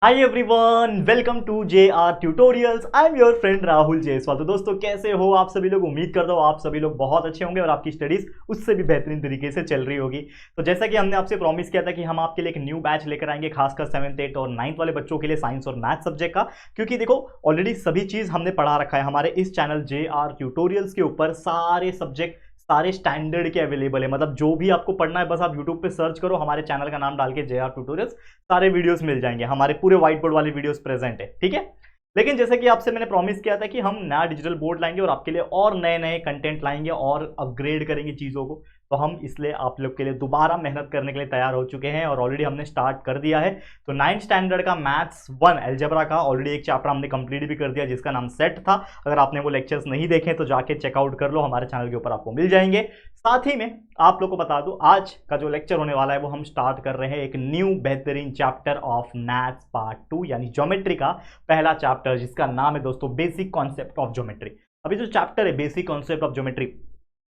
Hi everyone, welcome to J R tutorials. I am your friend Rahul Jaiswal. तो दोस्तों, कैसे हो आप सभी लोग? उम्मीद करता हूँ आप सभी लोग बहुत अच्छे होंगे और आपकी स्टडीज उससे भी बेहतरीन तरीके से चल रही होगी। तो जैसा कि हमने आपसे प्रॉमिस किया था कि हम आपके लिए एक न्यू बैच लेकर आएंगे, खासकर 7th 8th और 9th वाले बच्चों के लिए साइंस और मैथ सब्जेक्ट का। क्योंकि देखो, ऑलरेडी सभी चीज हमने पढ़ा रखा है हमारे इस चैनल जे आर ट्यूटोरियल्स के ऊपर। सारे सब्जेक्ट सारे स्टैंडर्ड के अवेलेबल है, मतलब जो भी आपको पढ़ना है बस आप यूट्यूब पे सर्च करो, हमारे चैनल का नाम डाल के जे आर ट्यूटोरियल्स, सारे वीडियोस मिल जाएंगे। हमारे पूरे व्हाइट बोर्ड वाले वीडियोस प्रेजेंट है, ठीक है। लेकिन जैसे कि आपसे मैंने प्रॉमिस किया था कि हम नया डिजिटल बोर्ड लाएंगे और आपके लिए और नए नए कंटेंट लाएंगे और अपग्रेड करेंगे चीज़ों को। तो हम इसलिए आप लोग के लिए दोबारा मेहनत करने के लिए तैयार हो चुके हैं और ऑलरेडी हमने स्टार्ट कर दिया है। तो 9th स्टैंडर्ड का मैथ्स 1 अलजेब्रा का ऑलरेडी एक चैप्टर हमने कंप्लीट भी कर दिया, जिसका नाम सेट था। अगर आपने वो लेक्चर्स नहीं देखे तो जाके चेकआउट कर लो, हमारे चैनल के ऊपर आपको मिल जाएंगे। साथ ही में आप लोग को बता दूं, आज का जो लेक्चर होने वाला है वो हम स्टार्ट कर रहे हैं एक न्यू बेहतरीन चैप्टर ऑफ मैथ्स पार्ट 2, यानी ज्योमेट्री का पहला चैप्टर, जिसका नाम है दोस्तों बेसिक कॉन्सेप्ट ऑफ ज्योमेट्री। अभी जो चैप्टर है बेसिक कॉन्सेप्ट ऑफ ज्योमेट्री,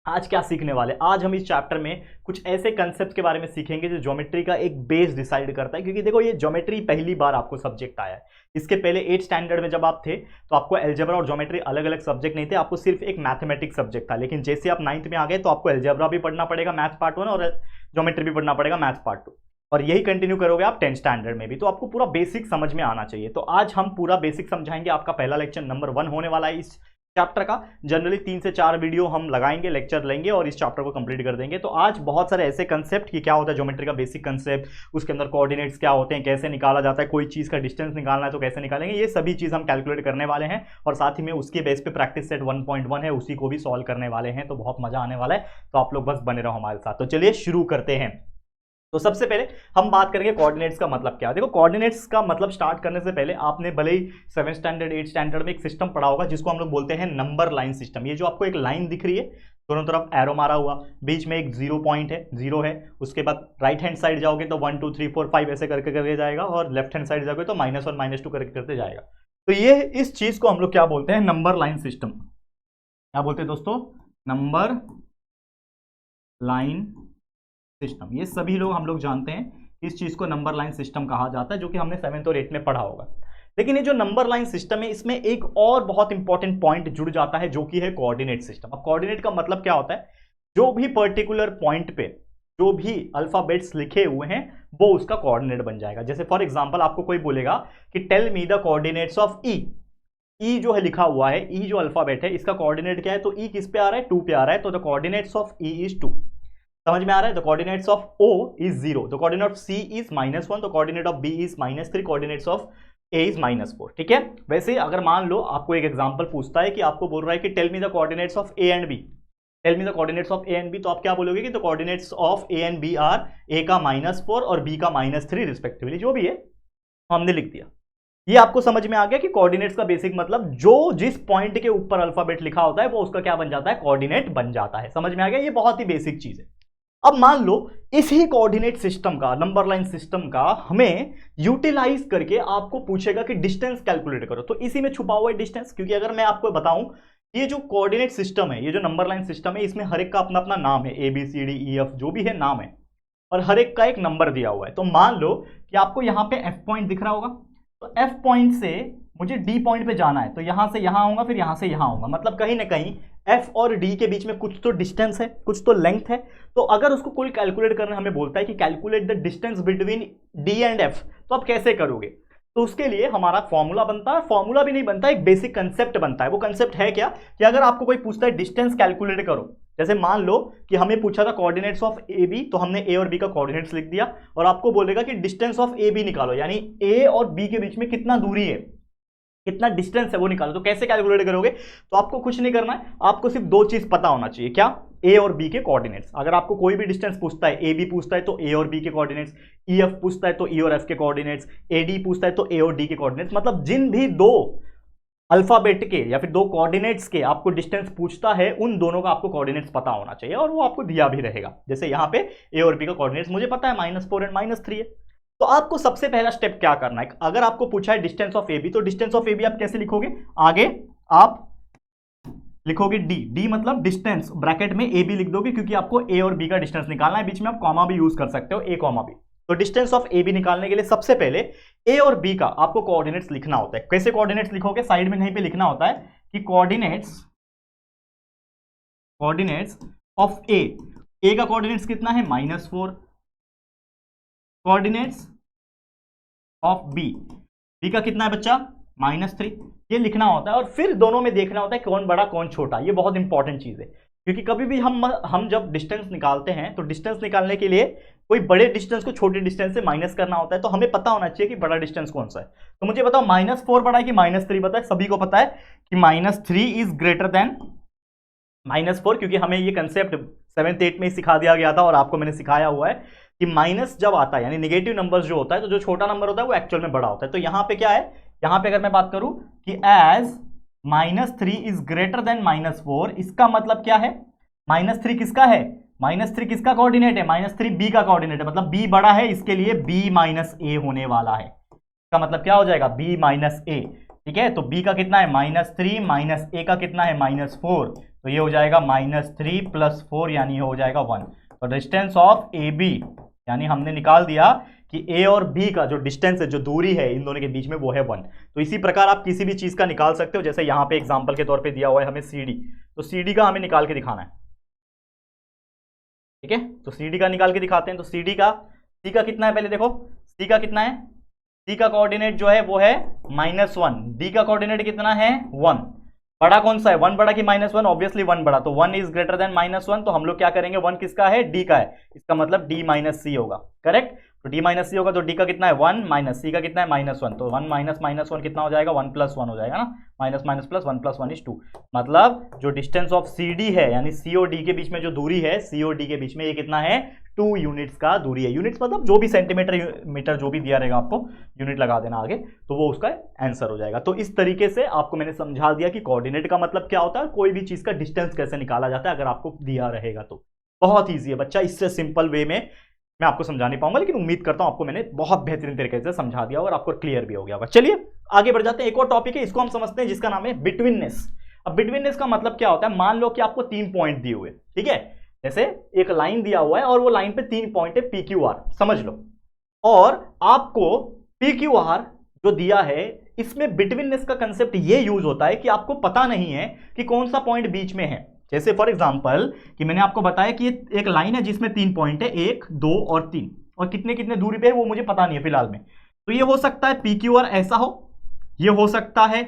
आज क्या सीखने वाले? आज हम इस चैप्टर में कुछ ऐसे कंसेप्ट के बारे में सीखेंगे जो ज्योमेट्री का एक बेस डिसाइड करता है। क्योंकि देखो, ये ज्योमेट्री पहली बार आपको सब्जेक्ट आया है। इसके पहले 8th स्टैंडर्ड में जब आप थे तो आपको अलजेब्रा और ज्योमेट्री अलग अलग सब्जेक्ट नहीं थे, आपको सिर्फ एक मैथमेटिक्स सब्जेक्ट था। लेकिन जैसे आप 9th में आ गए तो आपको अलजेब्रा भी पढ़ना पड़ेगा मैथ्स पार्ट 1 और ज्योमेट्री भी पढ़ना पड़ेगा मैथ्स पार्ट 2, और यही कंटिन्यू करोगे आप 10th स्टैंडर्ड में भी। तो आपको पूरा बेसिक समझ में आना चाहिए। तो आज हम पूरा बेसिक समझाएंगे। आपका पहला लेक्चर नंबर 1 होने वाला है इस चैप्टर का। जनरली 3 से 4 वीडियो हम लगाएंगे, लेक्चर लेंगे और इस चैप्टर को कंप्लीट कर देंगे। तो आज बहुत सारे ऐसे कंसेप्ट कि क्या होता है ज्योमेट्री का बेसिक कंसेप्ट, उसके अंदर कोऑर्डिनेट्स क्या होते हैं, कैसे निकाला जाता है, कोई चीज़ का डिस्टेंस निकालना है तो कैसे निकालेंगे, ये सभी चीज़ हम कैलकुलेट करने वाले हैं। और साथ ही में उसके बेस पे प्रैक्टिस सेट 1.1 है, उसी को भी सॉल्व करने वाले हैं। तो बहुत मजा आने वाला है, तो आप लोग बस बने रहो हमारे साथ। तो चलिए शुरू करते हैं। तो सबसे पहले हम बात करेंगे कोऑर्डिनेट्स का मतलब क्या है। देखो, कोऑर्डिनेट्स का मतलब स्टार्ट करने से पहले आपने भले ही 7th स्टैंडर्ड 8th स्टैंडर्ड में एक सिस्टम पढ़ा होगा जिसको हम लोग बोलते हैं नंबर लाइन सिस्टम। ये जो आपको एक लाइन दिख रही है, दोनों तरफ एरो मारा हुआ, बीच में एक जीरो पॉइंट है, जीरो है। उसके बाद राइट हैंड साइड जाओगे तो 1 2 3 4 5 ऐसे करके करके जाएगा, और लेफ्ट हैंड साइड जाओगे तो -1 -2 करके करते जाएगा। तो ये इस चीज को हम लोग क्या बोलते हैं? Number line system. क्या बोलते हैं दोस्तों? Number line system. ये सभी लोग हम लोग जानते हैं, इस चीज को नंबर लाइन सिस्टम कहा जाता है, जो कि हमने 7th और 8th में पढ़ा होगा। लेकिन ये जो नंबर लाइन सिस्टम है, इसमें एक और बहुत इंपॉर्टेंट पॉइंट जुड़ जाता है, जो कि है कोऑर्डिनेट सिस्टम। अब कोऑर्डिनेट का मतलब क्या होता है? जो भी पर्टिकुलर पॉइंट पे जो भी अल्फाबेट्स लिखे हुए हैं वो उसका कोऑर्डिनेट बन जाएगा। जैसे फॉर एग्जांपल आपको कोई बोलेगा कि tell me the coordinates of E. E जो है लिखा हुआ है, ई जो अल्फाबेट है, इसका कोऑर्डिनेट क्या है? तो ई किस पे आ रहा है? 2 पे आ रहा है। तो the coordinates of E is 2। समझ में आ रहा है? The coordinates of O is 0, the coordinate of C is -1, the coordinate of B is -3, coordinates of A is -4। ठीक है। वैसे अगर मान लो आपको एक एग्जांपल पूछता है कि आपको बोल रहा है कि tell me the coordinates of A and B, tell me the coordinates of A and B, तो आप क्या बोलोगे कि the coordinates of A and B are A का -4 और B का -3 रिस्पेक्टिवली। जो भी है हमने लिख दिया। ये आपको समझ में आ गया कि कोऑर्डिनेट्स का बेसिक मतलब जो जिस पॉइंट के ऊपर अल्फाबेट लिखा होता है वो उसका क्या बन जाता है? कोऑर्डिनेट बन जाता है। समझ में आ गया? ये बहुत ही बेसिक चीज है। अब मान लो इसी कोऑर्डिनेट सिस्टम का, नंबर लाइन सिस्टम का, हमें यूटिलाइज करके आपको पूछेगा कि डिस्टेंस कैलकुलेट करो। तो इसी में छुपा हुआ है डिस्टेंस। क्योंकि अगर मैं आपको बताऊं, ये जो कोऑर्डिनेट सिस्टम है, ये जो नंबर लाइन सिस्टम है, इसमें हर एक का अपना अपना नाम है, ABCDEF जो भी है नाम है, और हर एक का एक नंबर दिया हुआ है। तो मान लो कि आपको यहाँ पे F पॉइंट दिख रहा होगा, तो F पॉइंट से मुझे D पॉइंट पे जाना है, तो यहां से यहां आऊंगा, फिर यहां से यहां आऊंगा। मतलब कहीं ना कहीं F और D के बीच में कुछ तो डिस्टेंस है, कुछ तो लेंथ है। तो अगर उसको कोई कैलकुलेट करना हमें बोलता है कि calculate the distance between D and F, तो आप कैसे करोगे? तो उसके लिए हमारा फॉर्मूला बनता है। फॉर्मूला भी नहीं बनता, एक बेसिक कंसेप्ट बनता है। वो कंसेप्ट है क्या? कि अगर आपको कोई पूछता है डिस्टेंस कैलकुलेट करो, जैसे मान लो कि हमें पूछा था कोऑर्डिनेट्स ऑफ ए बी, तो हमने ए और बी का कोऑर्डिनेट्स लिख दिया, और आपको बोलेगा कि डिस्टेंस ऑफ ए बी निकालो, यानी ए और बी के बीच में कितना दूरी है, कितना डिस्टेंस है, वो निकालो। तो कैसे कैलकुलेट करोगे? तो आपको कुछ नहीं करना है, आपको सिर्फ दो चीज पता होना चाहिए। क्या? ए और बी के कोऑर्डिनेट्स। अगर आपको कोई भी डिस्टेंस पूछता है, ए बी पूछता है तो ए और बी के कोऑर्डिनेट्स, ई एफ पूछता है तो ई और एफ के कोऑर्डिनेट्स, ए डी पूछता है तो ए और डी के कोऑर्डिनेट्स, मतलब जिन भी दो अल्फाबेट के या फिर दो कोऑर्डिनेट्स के आपको डिस्टेंस पूछता है, उन दोनों का आपको कोऑर्डिनेट्स पता होना चाहिए, और वो आपको दिया भी रहेगा। जैसे यहाँ पे ए और बी का कोऑर्डिनेट्स मुझे पता है, -4 एंड -3 है। तो आपको सबसे पहला स्टेप क्या करना है? अगर आपको पूछा है डिस्टेंस ऑफ ए बी, तो डिस्टेंस ऑफ ए बी आप कैसे लिखोगे? आगे आप लिखोगे डी। डी मतलब डिस्टेंस, ब्रैकेट में ए बी लिख दोगे, क्योंकि आपको ए और बी का डिस्टेंस निकालना है। बीच में आप कॉमा भी यूज कर सकते हो, ए कॉमा बी। तो डिस्टेंस ऑफ ए बी निकालने के लिए सबसे पहले ए और बी का आपको कोऑर्डिनेट्स लिखना होता है। कैसे कोऑर्डिनेट्स लिखोगे? साइड में कहीं पे लिखना होता है कि कोऑर्डिनेट्स ऑफ ए का कोऑर्डिनेट्स कितना है -4, कोऑर्डिनेट्स ऑफ बी का कितना है बच्चा -3, ये लिखना होता है। और फिर दोनों में देखना होता है कौन बड़ा कौन छोटा। ये बहुत इंपॉर्टेंट चीज है, क्योंकि कभी भी हम जब डिस्टेंस निकालते हैं तो डिस्टेंस निकालने के लिए कोई बड़े डिस्टेंस को छोटे डिस्टेंस से माइनस करना होता है, तो हमें पता होना चाहिए कि बड़ा डिस्टेंस कौन सा है। तो मुझे बताओ -4 बड़ा है कि -3 बड़ा है? सभी को पता है कि -3 इज ग्रेटर देन -4, क्योंकि हमें ये कंसेप्ट 7th 8th में ही सिखा दिया गया था और आपको मैंने सिखाया हुआ है कि माइनस जब आता है यानी नेगेटिव नंबर्स जो होता है तो जो छोटा नंबर होता है वो एक्चुअल में बड़ा होता है। तो यहां पे क्या है, यहां पे अगर मैं बात करूं कि एज -3 इज ग्रेटर देन -4, इसका मतलब क्या है? -3 किसका है? -3 किसका कोऑर्डिनेट है? -3 बी का कोऑर्डिनेट है, मतलब बी बड़ा है, इसके लिए b - a होने वाला है। इसका मतलब क्या हो जाएगा? b - a। ठीक है, तो b का कितना है? -3 - a का कितना है? -4, तो ये हो जाएगा -3 + 4 यानी हो जाएगा 1। तो डिस्टेंस ऑफ ए बी यानी हमने निकाल दिया कि ए और बी का जो डिस्टेंस है, जो दूरी है इन दोनों के बीच में, वो है 1। तो इसी प्रकार आप किसी भी चीज का निकाल सकते हो। जैसे यहां पे एग्जांपल के तौर पे दिया हुआ है हमें CD, तो CD का हमें निकाल के दिखाना है। ठीक है, तो CD का निकाल के दिखाते हैं। तो C का कितना है? पहले देखो C का कितना है। C का कोऑर्डिनेट जो है वो है -1, D का कोऑर्डिनेट कितना है? 1। बड़ा कौन सा है? 1 बड़ा कि -1? ऑब्वियसली 1 बड़ा, तो 1 इज ग्रेटर देन -1, तो हम लोग क्या करेंगे? 1 किसका है? D का है, इसका मतलब D - C होगा। करेक्ट, तो D - C होगा, तो D का कितना है? 1 - C का कितना है? -1, तो 1 - -1 कितना हो जाएगा? 1 + 1 हो जाएगा ना, माइनस प्लस 1 + 1 = 2। मतलब जो डिस्टेंस ऑफ CD है यानी C और D के बीच में जो दूरी है, C और D के बीच में ये कितना है? 2 यूनिट्स का दूरी है। यूनिट्स मतलब जो भी सेंटीमीटर मीटर जो भी दिया रहेगा आपको यूनिट लगा देना आगे, तो वो उसका आंसर हो जाएगा। तो इस तरीके से आपको मैंने समझा दिया कि कोऑर्डिनेट का मतलब क्या होता है, कोई भी चीज का डिस्टेंस कैसे निकाला जाता है अगर आपको दिया रहेगा तो। बहुत ईजी है बच्चा, इससे सिंपल वे में मैं आपको समझा नहीं पाऊंगा, लेकिन उम्मीद करता हूं आपको मैंने बहुत बेहतरीन तरीके से समझा दिया और आपको क्लियर भी हो गया होगा। चलिए आगे बढ़ जाते हैं। एक और टॉपिक है, इसको हम समझते हैं, जिसका नाम है बिटवीननेस। अब बिटवीननेस का मतलब क्या होता है? मान लो कि आपको 3 पॉइंट दिए हुए, ठीक है, जैसे एक लाइन दिया हुआ है और वो लाइन पे 3 पॉइंट है PQR, समझ लो, और आपको PQR जो दिया है इसमें बिटवीननेस का कंसेप्ट ये यूज होता है कि आपको पता नहीं है कि कौन सा पॉइंट बीच में है। जैसे फॉर एग्जांपल कि मैंने आपको बताया कि एक लाइन है जिसमें 3 पॉइंट है, 1 2 और 3, और कितने कितने दूरी पे है वो मुझे पता नहीं है फिलहाल में। तो ये हो सकता है PQR ऐसा हो, ये हो सकता है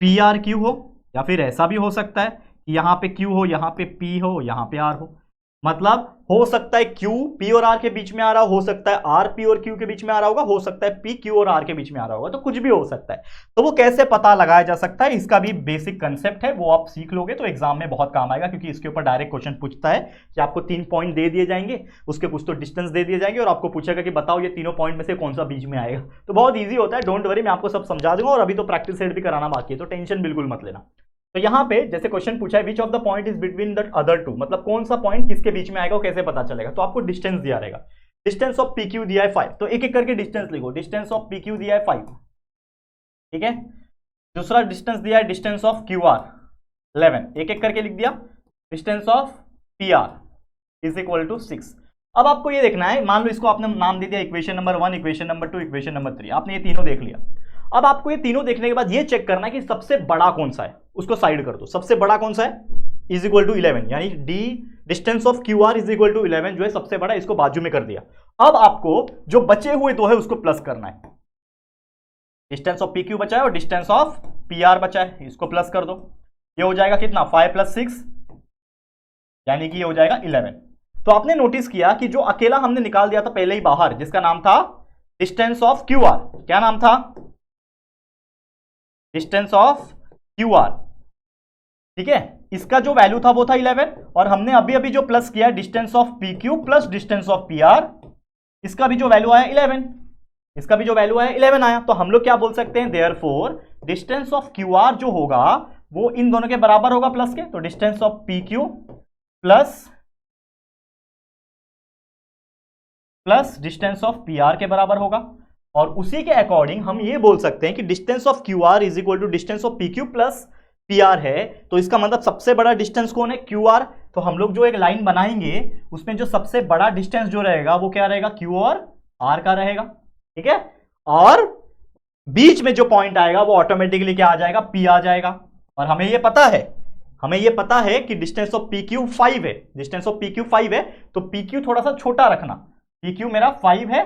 PRQ हो, या फिर ऐसा भी हो सकता है कि यहां पे Q हो, यहां पे P हो, यहां पे R हो। मतलब हो सकता है Q P और R के बीच में आ रहा हो सकता है R P और Q के बीच में आ रहा होगा, हो सकता है P Q और R के बीच में आ रहा होगा, तो कुछ भी हो सकता है। तो वो कैसे पता लगाया जा सकता है, इसका भी बेसिक कंसेप्ट है, वो आप सीख लोगे तो एग्जाम में बहुत काम आएगा, क्योंकि इसके ऊपर डायरेक्ट क्वेश्चन पूछता है कि आपको 3 पॉइंट दे दिए जाएंगे, उसके कुछ तो डिस्टेंस दे दिए जाएंगे और आपको पूछेगा कि बताओ ये तीनों पॉइंट में से कौन सा बीच में आएगा। तो बहुत ईजी होता है, डोंट वरी, मैं आपको सब समझा दूंगा, और अभी तो प्रैक्टिस सेट भी कराना बाकी है, तो टेंशन बिल्कुल मत लेना। तो यहां पे जैसे क्वेश्चन पूछा है which of the point is between the other two, मतलब कौन सा पॉइंट किसके बीच में आएगा वो कैसे पता चलेगा। तो आपको डिस्टेंस दिया रहेगा, डिस्टेंस ऑफ PQ दिया है 5, तो एक एक करके डिस्टेंस लिखो। डिस्टेंस ऑफ PQ दिया है 5, ठीक है। दूसरा डिस्टेंस दिया है डिस्टेंस ऑफ QR 11, एक एक करके लिख दिया। Distance of PR is equal to 6। अब आपको ये देखना है, मान लो इसको आपने नाम दे दिया equation number 1, equation number 2, equation number 3, आपने ये तीनों देख लिया। अब आपको ये तीनों देखने के बाद ये चेक करना है कि सबसे बड़ा कौन सा है, उसको साइड कर दो। सबसे बड़ा कौन सा है? इज इक्वल टू 11, यानी distance of QR is equal to 11 जो है सबसे बड़ा, इसको बाजू में कर दिया। अब आपको जो बचे हुए दो है उसको प्लस करना है। डिस्टेंस ऑफ PQ बचा है और डिस्टेंस ऑफ PR बचा है, इसको प्लस कर दो। ये हो जाएगा कितना? 5 + 6 यानी कि ये हो जाएगा 11। तो आपने नोटिस किया कि जो अकेला हमने निकाल दिया था पहले ही बाहर, जिसका नाम था डिस्टेंस ऑफ QR, क्या नाम था? डिस्टेंस ऑफ QR, ठीक है, इसका जो वैल्यू था वो था 11, और हमने अभी अभी जो प्लस किया distance of PQ plus distance of PR, इसका भी जो वैल्यू आया 11, इसका भी जो वैल्यू आया 11 आया। तो हम लोग क्या बोल सकते हैं? देयरफॉर डिस्टेंस ऑफ QR जो होगा वो इन दोनों के बराबर होगा प्लस के, तो distance of PQ plus distance of PR के बराबर होगा। और उसी के अकॉर्डिंग हम ये बोल सकते हैं कि distance of QR is equal to distance of PQ plus PR है, तो इसका मतलब सबसे बड़ा डिस्टेंस कौन है? QR, तो हम लोग जो एक लाइन बनाएंगे उसमें जो सबसे बड़ा डिस्टेंस जो रहेगा वो क्या रहेगा, Q और R का रहेगा, ठीक है। और बीच में जो पॉइंट आएगा वो ऑटोमेटिकली क्या आ जाएगा, P आ जाएगा। और हमें ये पता है कि डिस्टेंस ऑफ PQ 5 है, डिस्टेंस ऑफ PQ 5 है, तो PQ थोड़ा सा छोटा रखना। PQ मेरा 5 है,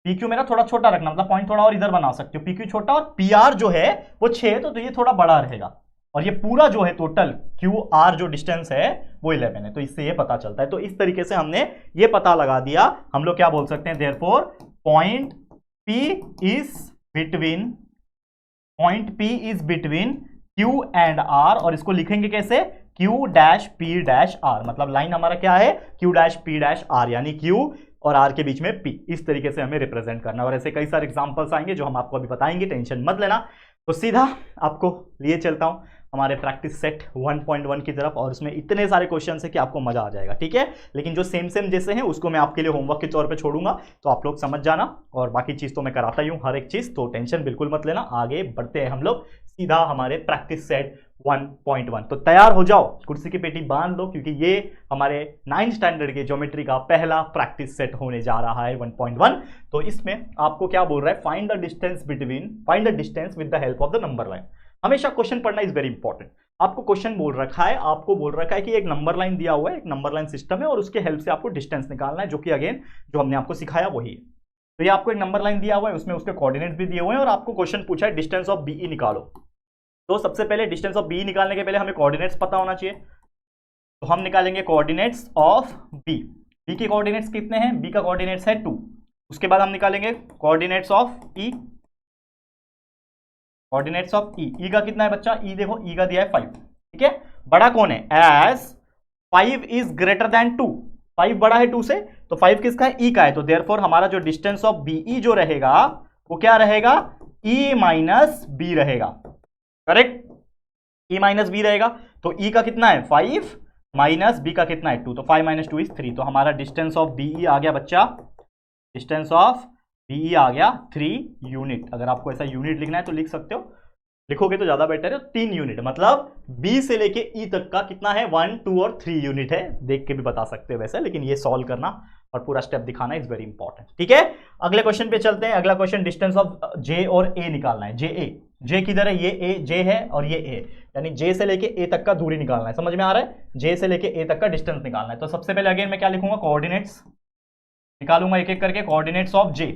PQ मेरा थोड़ा छोटा रखना, मतलब पॉइंट थोड़ा और इधर बना सकते हो, PQ छोटा, और PR जो है वो 6 तो ये थोड़ा बड़ा रहेगा। और ये पूरा जो है टोटल QR जो डिस्टेंस है वो 11 है, तो इससे ये पता चलता है। तो इस तरीके से हमने ये पता लगा दिया, हम लोग क्या बोल सकते हैं, therefore point P is between Q and R, और इसको लिखेंगे कैसे, Q dash P dash R, मतलब लाइन हमारा क्या है, Q dash P dash R, यानी Q और R के बीच में P, इस तरीके से हमें रिप्रेजेंट करना। और ऐसे कई सारे एग्जांपल्स आएंगे जो हम आपको अभी बताएंगे, टेंशन मत लेना। तो सीधा आपको लिए चलता हूं हमारे प्रैक्टिस सेट 1.1 की तरफ, और उसमें इतने सारे क्वेश्चन है कि आपको मजा आ जाएगा, ठीक है। लेकिन जो सेम जैसे हैं उसको मैं आपके लिए होमवर्क के तौर पे छोड़ूंगा, तो आप लोग समझ जाना, और बाकी चीज तो मैं कराता ही हूं हर एक चीज, तो टेंशन बिल्कुल मत लेना। आगे बढ़ते हैं हम लोग सीधा हमारे प्रैक्टिस सेट 1.1। तो तैयार हो जाओ, कुर्सी की पेटी बांध लो, क्योंकि ये हमारे 9th स्टैंडर्ड के ज्योमेट्री का पहला प्रैक्टिस सेट होने जा रहा है 1.1। तो इसमें आपको क्या बोल रहा है, find the distance with the help of the number line. हमेशा क्वेश्चन पढ़ना इज वेरी इंपॉर्टेंट। आपको क्वेश्चन आपको बोल रखा है कि एक नंबर लाइन दिया हुआ है, एक नंबर लाइन सिस्टम है, और उसके हेल्प से आपको डिस्टेंस निकालना है, जो कि अगेन जो हमने आपको सिखाया वही है। तो ये आपको एक नंबर लाइन दिया हुआ है, उसमें उसके कोऑर्डिनेट्स भी दिए हुए हैं, और आपको क्वेश्चन पूछा है डिस्टेंस ऑफ BE निकालो। तो सबसे पहले डिस्टेंस ऑफ BE निकालने के पहले हमें कोऑर्डिनेट्स पता होना चाहिए, तो हम निकालेंगे कोऑर्डिनेट्स ऑफ B। B के कोऑर्डिनेट्स कितने हैं, B का कोऑर्डिनेट्स है 2। उसके बाद हम निकालेंगे coordinates of E, coordinates of E का कितना है बच्चा, E देखो E का दिया है 5, ठीक है। बड़ा कौन है, एज 5 इज ग्रेटर देन 2, 5 बड़ा है 2 से, तो 5 किसका है, E का है। तो देयरफॉर हमारा जो डिस्टेंस ऑफ BE जो रहेगा वो क्या रहेगा, E माइनस B रहेगा, करेक्ट, E माइनस B रहेगा। तो E का कितना है 5 माइनस B का कितना है 2, तो 5 माइनस 2 इज 3। तो हमारा डिस्टेंस ऑफ BE आ गया बच्चा, डिस्टेंस ऑफ BE आ गया 3 यूनिट। अगर आपको ऐसा यूनिट लिखना है तो लिख सकते हो, लिखोगे तो ज्यादा बेटर है। 3 यूनिट, मतलब B से लेके E तक का कितना है, 1, 2 और 3 यूनिट है। देख के भी बता सकते हो वैसे, लेकिन ये सॉल्व करना और पूरा स्टेप दिखाना इज वेरी इंपॉर्टेंट, ठीक है। अगले क्वेश्चन पे चलते हैं। अगला क्वेश्चन डिस्टेंस ऑफ J और A निकालना है। J किधर है, ये J है और ये A, यानी J से लेके A तक का दूरी निकालना है। समझ में आ रहा है, J से लेके A तक का डिस्टेंस निकालना है। तो सबसे पहले अगेन मैं क्या लिखूंगा, कोऑर्डिनेट्स निकालूंगा एक एक करके। कोऑर्डिनेट्स ऑफ J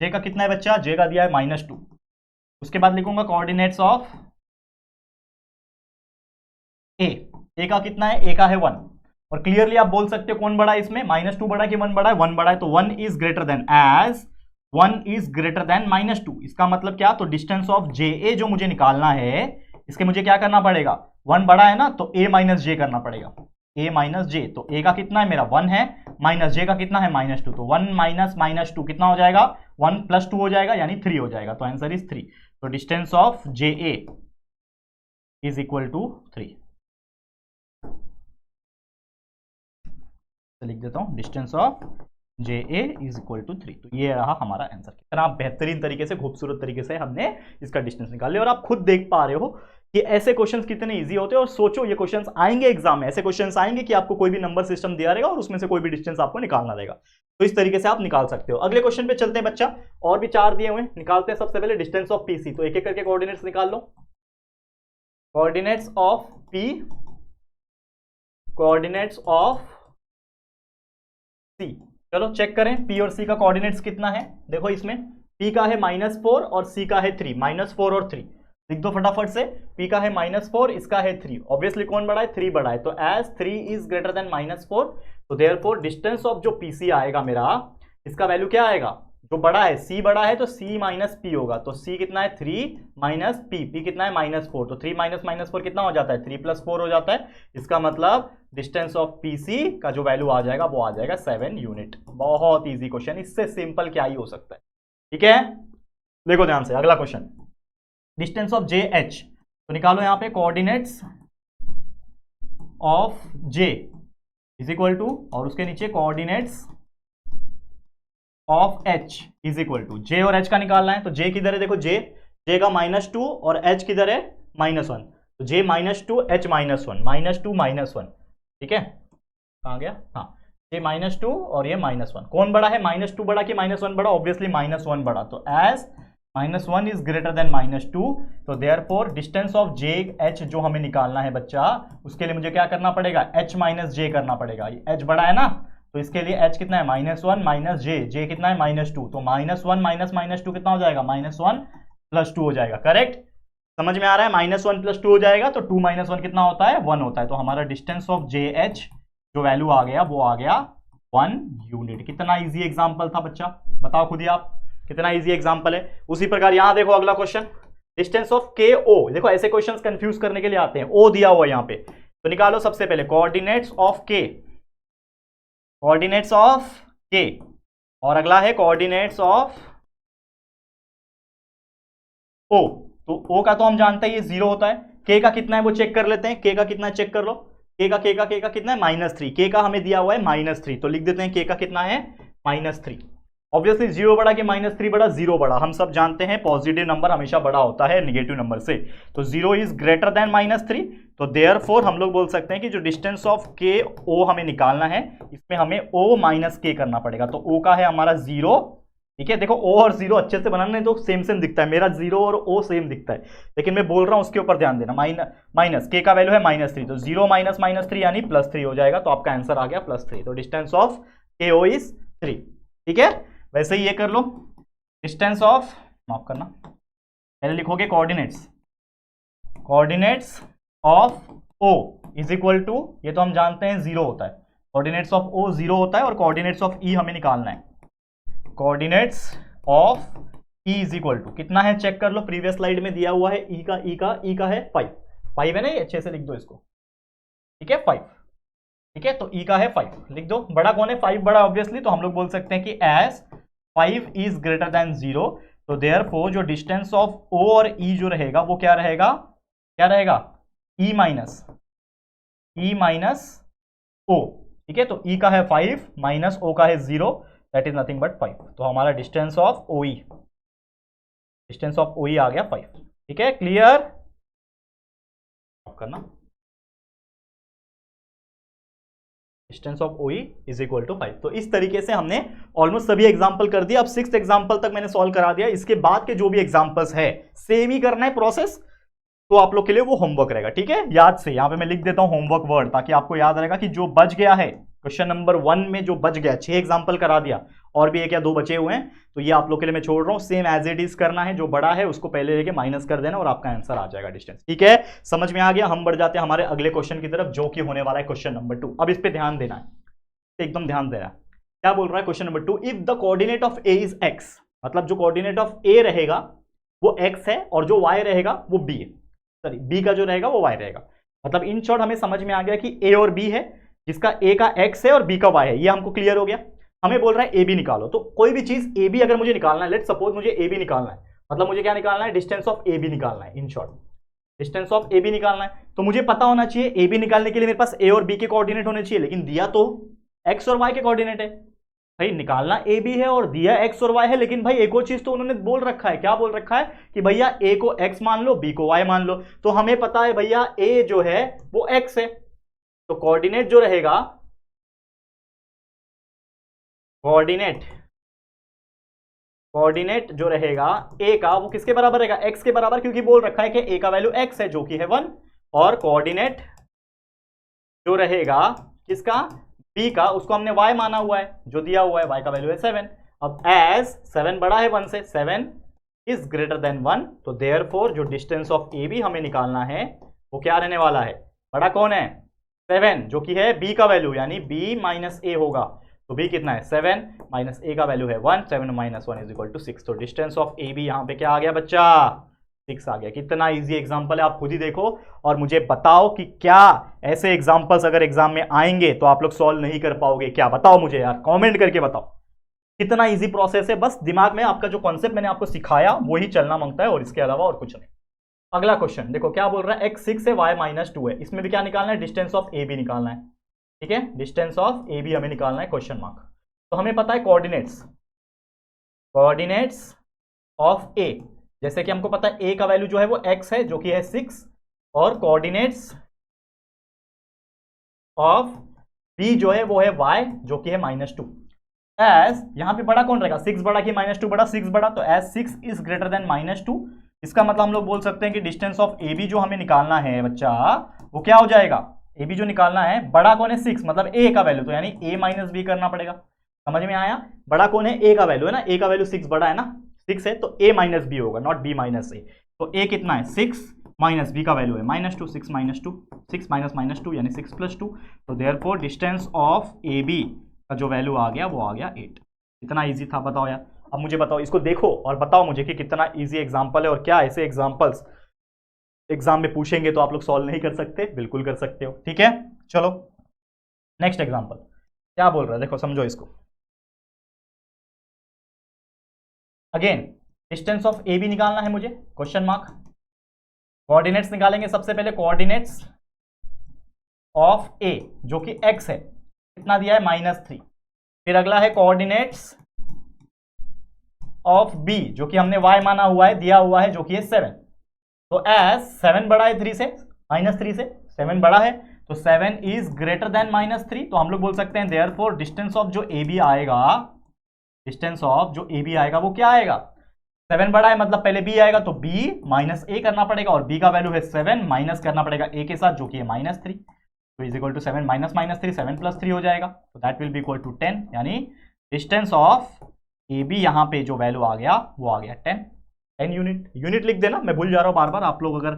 का कितना है बच्चा, J का दिया है -2। उसके बाद लिखूंगा कोऑर्डिनेट्स ऑफ A का कितना है, A का है 1। और क्लियरली आप बोल सकते हो कौन बड़ा है इसमें, -2 बड़ा कि 1 बड़ा है, 1 बड़ा है। तो 1 is greater than, as 1 is greater than -2। इसका मतलब क्या, तो डिस्टेंस ऑफ JA जो मुझे निकालना है, इसके मुझे क्या करना पड़ेगा, 1 बड़ा है ना, तो A माइनस J करना पड़ेगा, A माइनस J। तो A का कितना है मेरा 1 है, माइनस J का कितना है -2, तो 1 माइनस -2 कितना हो जाएगा, 1 + 2 हो जाएगा, यानी 3 हो जाएगा। तो आंसर इज 3। तो distance of JA is equal to 3। तो लिख देता हूं, distance of JA is equal to 3। तो ये रहा हमारा आंसर। कितना बेहतरीन तरीके से, खूबसूरत तरीके से हमने इसका डिस्टेंस निकाल लिया। और आप खुद देख पा रहे हो कि ऐसे क्वेश्चंस कितने इजी होते हैं। और सोचो ये क्वेश्चंस आएंगे एग्जाम में, ऐसे क्वेश्चंस आएंगे कि आपको कोई भी नंबर सिस्टम दिया रहेगा और उसमें से कोई भी डिस्टेंस आपको निकालना रहेगा। तो इस तरीके से आप निकाल सकते हो। अगले क्वेश्चन पे चलते हैं बच्चा, और भी 4 दिए हुए हैं, निकालते हैं। सबसे पहले डिस्टेंस ऑफ PC, तो एक एक करके कोऑर्डिनेट्स निकाल लो। Coordinates of P, coordinates of C। चलो चेक करें P और C का कोऑर्डिनेट्स कितना है। देखो इसमें P का है -4 और C का है 3, -4 और 3 लिख दो फटाफट से। P का है -4, इसका है 3, ऑब्वियसली कौन बड़ा है, 3 बड़ा है। तो एज 3 इज ग्रेटर देन -4, तो देयरफॉर डिस्टेंस ऑफ जो PC आएगा मेरा, इसका वैल्यू क्या आएगा, जो बड़ा है C बड़ा है तो C माइनस P होगा। तो C कितना है 3 माइनस P कितना है -4, तो 3 माइनस -4 कितना हो जाता है, 3 + 4 हो जाता है। इसका मतलब डिस्टेंस ऑफ PC का जो वैल्यू आ जाएगा वो आ जाएगा 7 यूनिट। बहुत इजी क्वेश्चन, इससे सिंपल क्या ही हो सकता है, ठीक है। देखो ध्यान से, अगला क्वेश्चन डिस्टेंस ऑफ JH, तो निकालो यहां पे coordinates of J is equal to, और उसके नीचे coordinates of H is equal to. J और H का निकालना है। तो J किधर है, देखो J का -2 और H किधर है -1, तो J -2 H -1, -2 -1, ठीक है। कहाँ गया, हाँ, ये -2 और ये -1, कौन बड़ा है, -2 बड़ा कि -1 बड़ा, ऑब्वियसली -1 बड़ा, तो एज -1 इज ग्रेटर देन -2, तो therefore distance of J H जो हमें निकालना है बच्चा, उसके लिए मुझे क्या करना पड़ेगा, h माइनस जे करना पड़ेगा, h बड़ा है ना, तो इसके लिए h कितना है, -1 माइनस जे कितना है, -2, तो -1 माइनस -2 कितना हो जाएगा, -1 + 2 हो जाएगा, करेक्ट, समझ में आ रहा है, -1 + 2 हो जाएगा, तो 2 - 1 कितना होता है, 1 होता है, तो हमारा डिस्टेंस ऑफ जे एच जो वैल्यू आ गया वो आ गया 1 यूनिट। कितना इजी एग्जांपल था बच्चा, बताओ खुद ही आप, कितना इजी एग्जांपल है। उसी प्रकार यहां देखो अगला क्वेश्चन, डिस्टेंस ऑफ के ओ, देखो ऐसे क्वेश्चंस कंफ्यूज करने के लिए आते हैं, ओ दिया हुआ यहां पे, तो निकालो सबसे पहले कोऑर्डिनेट्स ऑफ के, कोऑर्डिनेट्स ऑफ के, और अगला है कोऑर्डिनेट्स ऑफ ओ, तो ओ का तो हम जानते हैं ये 0 होता है, के का कितना है वो चेक कर लेते हैं, के का कितना है चेक कर लो, के का कितना है, -3, के का हमें दिया हुआ है -3, तो लिख देते हैं के का कितना है, -3, ऑब्वियसली 0 बड़ा कि -3 बड़ा, 0 बड़ा, हम सब जानते हैं पॉजिटिव नंबर हमेशा बड़ा होता है नेगेटिव नंबर से, तो 0 इज ग्रेटर देन -3, तो देयरफॉर हम लोग बोल सकते हैं कि जो डिस्टेंस ऑफ के ओ हमें निकालना है, इसमें हमें ओ माइनस के करना पड़ेगा, तो ओ का है हमारा 0, ठीक है, देखो ओ और 0 अच्छे से बनाने तो सेम सेम दिखता है, मेरा 0 और ओ सेम दिखता है, लेकिन मैं बोल रहा हूं उसके ऊपर ध्यान देना, माइनस के का वैल्यू है -3, तो 0 माइनस -3 यानी +3 हो जाएगा, तो आपका आंसर आ गया +3, तो डिस्टेंस ऑफ के ओ इज 3, ठीक है। वैसे ही ये कर लो, डिस्टेंस ऑफ, माफ करना, पहले लिखोगे coordinates of O is equal to, ये तो हम जानते हैं 0 होता है, कोऑर्डिनेट्स ऑफ ओ 0 होता है, और कोऑर्डिनेट्स ऑफ ई हमें निकालना है, coordinates of E is equal to कितना है चेक कर लो, प्रीवियस स्लाइड में दिया हुआ है ई का है 5 है ना, ये अच्छे से लिख दो इसको, ठीक है 5, ठीक है, तो ई का है 5 लिख दो, बड़ा कौन है, 5 बड़ा ऑब्वियसली, तो हम लोग बोल सकते हैं कि एज 5 इज ग्रेटर देन 0, तो देयरफॉर जो डिस्टेंस ऑफ ओ और ई जो रहेगा वो क्या रहेगा, ई माइनस ओ, ठीक है, तो ई का है 5 माइनस ओ का है 0, दैट इज नथिंग बट 5, तो हमारा डिस्टेंस ऑफ ओई आ गया 5, ठीक है, क्लियर करना, डिस्टेंस ऑफ ओई इज इक्वल टू 5, तो इस तरीके से हमने ऑलमोस्ट सभी एग्जांपल कर दिया, अब 6th एग्जांपल तक मैंने सॉल्व करा दिया, इसके बाद के जो भी एग्जांपल्स है सेम ही करना है प्रोसेस, तो आप लोग के लिए वो होमवर्क रहेगा, ठीक है, याद से यहां पे मैं लिख देता हूं होमवर्क वर्ड, ताकि आपको याद रहेगा कि जो बच गया है क्वेश्चन नंबर 1 में, जो बच गया 6 एग्जांपल करा दिया, और भी 1 या 2 बचे हुए हैं, तो ये आप लोग के लिए मैं छोड़ रहा हूं, सेम एज इट इज करना है, जो बड़ा है उसको पहले लेके माइनस कर देना और आपका आंसर आ जाएगा डिस्टेंस, ठीक है, समझ में आ गया। हम बढ़ जाते हैं हमारे अगले क्वेश्चन की तरफ, जो कि होने वाला है क्वेश्चन नंबर 2, अब इस पे ध्यान देना है, एकदम ध्यान देना, क्या बोल रहा है question number 2, if the coordinate of A is x, मतलब जो कोऑर्डिनेट ऑफ ए रहेगा वो एक्स है, और जो वाई रहेगा वो बी है, सॉरी बी का जो रहेगा वो वाई रहेगा, मतलब इन शॉर्ट हमें समझ में आ गया कि ए और बी है, जिसका ए का एक्स है और बी का वाई है, ये हमको क्लियर हो गया। हमें बोल रहा है ए बी निकालो, तो कोई भी चीज ए बी अगर मुझे निकालना है, लेट सपोज मुझे ए बी निकालना है, मतलब मुझे क्या निकालना है, डिस्टेंस ऑफ ए बी निकालना है, in short distance of A B निकालना है, तो मुझे पता होना चाहिए ए बी निकालने के लिए मेरे पास ए और बी के कोऑर्डिनेट होने चाहिए, लेकिन दिया तो एक्स और वाई के कोऑर्डिनेट है, भाई निकालना ए बी है और दिया एक्स और वाई है, लेकिन भाई एक और चीज तो उन्होंने बोल रखा है, क्या बोल रखा है कि भैया ए को एक्स मान लो, बी को वाई मान लो, तो हमें पता है भैया ए जो है वो एक्स है, तो कोऑर्डिनेट जो रहेगा, कोऑर्डिनेट जो रहेगा ए का, वो किसके बराबर रहेगा, एक्स के बराबर, क्योंकि बोल रखा है कि ए का वैल्यू एक्स है जो कि है 1, और कोऑर्डिनेट जो रहेगा किसका, बी का, उसको हमने y माना हुआ है, जो दिया हुआ है y का वैल्यू है 7, अब एज 7 बड़ा है 1 से, 7 इज ग्रेटर देन 1, तो देयरफॉर जो डिस्टेंस ऑफ ए बी हमें निकालना है वो क्या रहने वाला है, बड़ा कौन है 7, जो कि है b का वैल्यू, यानी b माइनस ए होगा, तो b कितना है 7 माइनस a का वैल्यू है 1, 7 माइनस 1 इज इक्वल टू 6, तो डिस्टेंस ऑफ ए बी यहाँ पे क्या आ गया बच्चा, 6 आ गया। कितना इजी एग्जांपल है, आप खुद ही देखो और मुझे बताओ कि क्या ऐसे एग्जांपल्स अगर एग्जाम में आएंगे तो आप लोग सॉल्व नहीं कर पाओगे क्या, बताओ मुझे यार, कमेंट करके बताओ कितना इजी प्रोसेस है, बस दिमाग में आपका जो कॉन्सेप्ट मैंने आपको सिखाया वही चलना मांगता है, और इसके अलावा और कुछ नहीं। अगला क्वेश्चन देखो क्या बोल रहा है, x 6 है y -2 है, इसमें भी क्या निकालना है, डिस्टेंस ऑफ ए बी निकालना है, ठीक है, डिस्टेंस ऑफ ए बी हमें निकालना है, क्वेश्चन मार्क। तो हमें पता है कोऑर्डिनेट्स ऑफ ए, जैसे कि हमको पता है ए का वैल्यू जो है वो x है जो कि है 6, और कोऑर्डिनेट्स ऑफ b जो है वो है y जो कि है -2। एज यहाँ पे बड़ा कौन रहेगा, 6 बड़ा कि -2 बड़ा, 6 बड़ा, तो एज 6 इज ग्रेटर देन -2, इसका मतलब हम लोग बोल सकते हैं कि डिस्टेंस ऑफ ए बी जो हमें निकालना है बच्चा, वो क्या हो जाएगा, ए बी जो निकालना है, बड़ा कौन है 6, मतलब ए का वैल्यू, तो यानी a माइनस बी करना पड़ेगा। समझ में आया, बड़ा कौन है, a का वैल्यू है ना, a का वैल्यू 6 बड़ा है ना, 6 है, तो a माइनस बी होगा, नॉट b माइनस ए। तो a कितना है 6 माइनस b का वैल्यू है -2, 6 -2, 6 माइनस -2 यानी 6 + 2, तो therefore distance of A B का जो वैल्यू आ गया वो आ गया 8। इतना इजी था, बताओ यार। अब मुझे बताओ, इसको देखो और बताओ मुझे कि कितना इजी एग्जांपल है, और क्या ऐसे एग्जांपल्स एग्जाम में पूछेंगे तो आप लोग सॉल्व नहीं कर सकते, बिल्कुल कर सकते हो। ठीक है, चलो नेक्स्ट एग्जांपल क्या बोल रहा है, देखो समझो इसको। Again distance of A B निकालना है मुझे, क्वेश्चन मार्क। कोऑर्डिनेट्स निकालेंगे सबसे पहले, कोऑर्डिनेट्स ऑफ ए जो कि x है, कितना दिया है -3। फिर अगला है कोऑर्डिनेट्स ऑफ b जो कि हमने y माना हुआ है, दिया हुआ है, जो कि है 7। तो एज 7 बड़ा है 3 से, -3 से 7 बड़ा है, तो 7 इज ग्रेटर देन -3, तो हम लोग बोल सकते हैं देयरफॉर डिस्टेंस ऑफ जो ए बी आएगा, डिस्टेंस ऑफ जो ए बी आएगा वो क्या आएगा, 7 बड़ा है मतलब पहले b आएगा, तो b -a करना पड़ेगा, और b का वैल्यू है 7, माइनस करना पड़ेगा a के साथ जो कि है -3, तो इज इक्वल टू 7 माइनस -3, 7 + 3 हो जाएगा, तो that will be equal to 10, यानी डिस्टेंस ऑफ ए बी यहाँ पे जो वैल्यू आ गया वो आ गया 10 यूनिट। यूनिट लिख देना, मैं भूल जा रहा हूँ बार बार, आप लोग अगर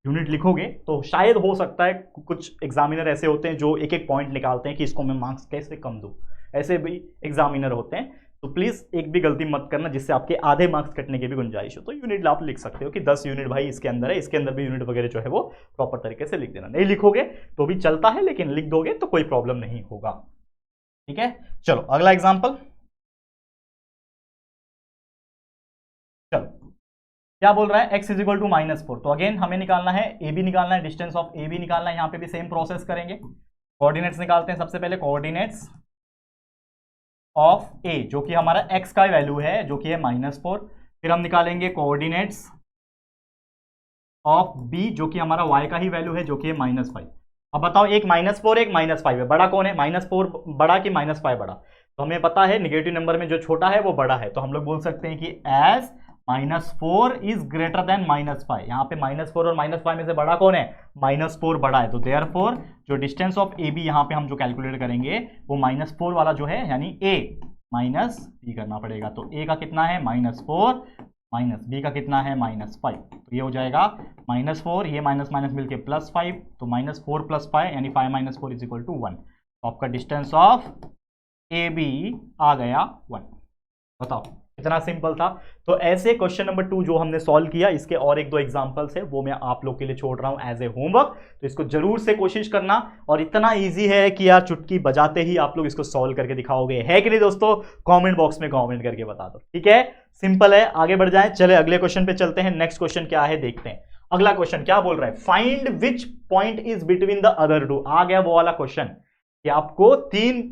यूनिट लिखोगे तो शायद हो सकता है, कुछ एग्जामिनर ऐसे होते हैं जो एक एक पॉइंट निकालते हैं कि इसको मैं मार्क्स कैसे कम दूं, ऐसे भी एग्जामिनर होते हैं, तो प्लीज एक भी गलती मत करना जिससे आपके आधे मार्क्स कटने की भी गुंजाइश हो। तो यूनिट आप लिख सकते हो कि 10 यूनिट भाई इसके अंदर है, इसके अंदर भी यूनिट वगैरह जो है वो प्रॉपर तरीके से लिख देना। नहीं लिखोगे तो भी चलता है, लेकिन लिख दोगे तो कोई प्रॉब्लम नहीं होगा। ठीक है, चलो अगला एग्जाम्पल। चलो क्या बोल रहा है, x इज इक्वल टू -4, तो अगेन हमें निकालना है ए बी निकालना है, डिस्टेंस ऑफ ए बी निकालना है, यहाँ पे भी सेम प्रोसेस करेंगे। कोऑर्डिनेट्स निकालते हैं सबसे पहले, कोऑर्डिनेट्स ऑफ ए जो कि हमारा x का वैल्यू है जो कि है -4, फिर हम निकालेंगे कोऑर्डिनेट्स ऑफ b जो कि हमारा y का ही वैल्यू है जो कि है -5। अब बताओ, एक -4 एक -5 है, बड़ा कौन है, -4 बड़ा कि -5 बड़ा, तो हमें पता है निगेटिव नंबर में जो छोटा है वो बड़ा है, तो हम लोग बोल सकते हैं कि एज -4 इज ग्रेटर देन -5, यहाँ पे -4 और -5 में से बड़ा कौन है, -4 बड़ा है, तो देयरफॉर जो डिस्टेंस ऑफ ए बी यहाँ पे हम जो कैलकुलेट करेंगे वो -4 वाला जो है, यानी a माइनस बी करना पड़ेगा, तो a का कितना है -4 माइनस बी का कितना है -5, तो ये हो जाएगा -4, ये माइनस माइनस मिलके +5, तो -4 + 5 यानी 5 - 4 इज इक्वल टू 1, तो आपका डिस्टेंस ऑफ ए बी आ गया 1। बताओ, इतना सिंपल था। तो ऐसे क्वेश्चन नंबर 2 जो हमने सॉल्व किया, इसके और एक दो एग्जांपल्स है वो मैं आप लोग के लिए छोड़ रहा हूं एज ए होमवर्क, तो इसको जरूर से कोशिश करना, और इतना इजी है कि यार चुटकी बजाते ही आप लोग इसको सॉल्व करके दिखाओगे, है कि नहीं दोस्तों, कमेंट बॉक्स में कमेंट करके बता दो। ठीक है, सिंपल है, आगे बढ़ जाएं, चले अगले क्वेश्चन पे चलते हैं। नेक्स्ट क्वेश्चन क्या है देखते हैं। अगला क्वेश्चन क्या बोल रहा है, find which point is between the other two. आ गया वो वाला क्वेश्चन कि आपको 3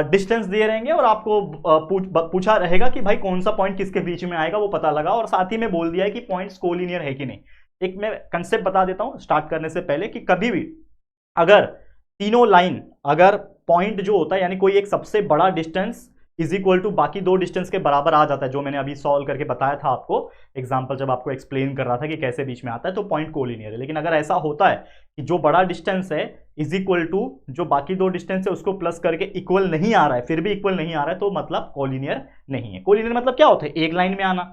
डिस्टेंस दिए रहेंगे और आपको पूछा रहेगा कि भाई कौन सा पॉइंट किसके बीच में आएगा, वो पता लगा, और साथ ही में बोल दिया है कि पॉइंट्स कोलिनियर है कि नहीं। एक मैं कंसेप्ट बता देता हूं स्टार्ट करने से पहले कि कभी भी अगर तीनों लाइन, अगर पॉइंट जो होता है यानी कोई एक सबसे बड़ा डिस्टेंस इज इक्वल टू बाकी 2 डिस्टेंस के बराबर आ जाता है, जो मैंने अभी सॉल्व करके बताया था आपको एग्जांपल, जब आपको एक्सप्लेन कर रहा था कि कैसे बीच में आता है, तो पॉइंट कोलिनियर है। लेकिन अगर ऐसा होता है कि जो बड़ा डिस्टेंस है इज इक्वल टू जो बाकी 2 डिस्टेंस है उसको प्लस करके इक्वल नहीं आ रहा है, फिर भी इक्वल नहीं आ रहा है, तो मतलब कोलिनियर नहीं है। कोलिनियर मतलब क्या होता है, एक लाइन में आना,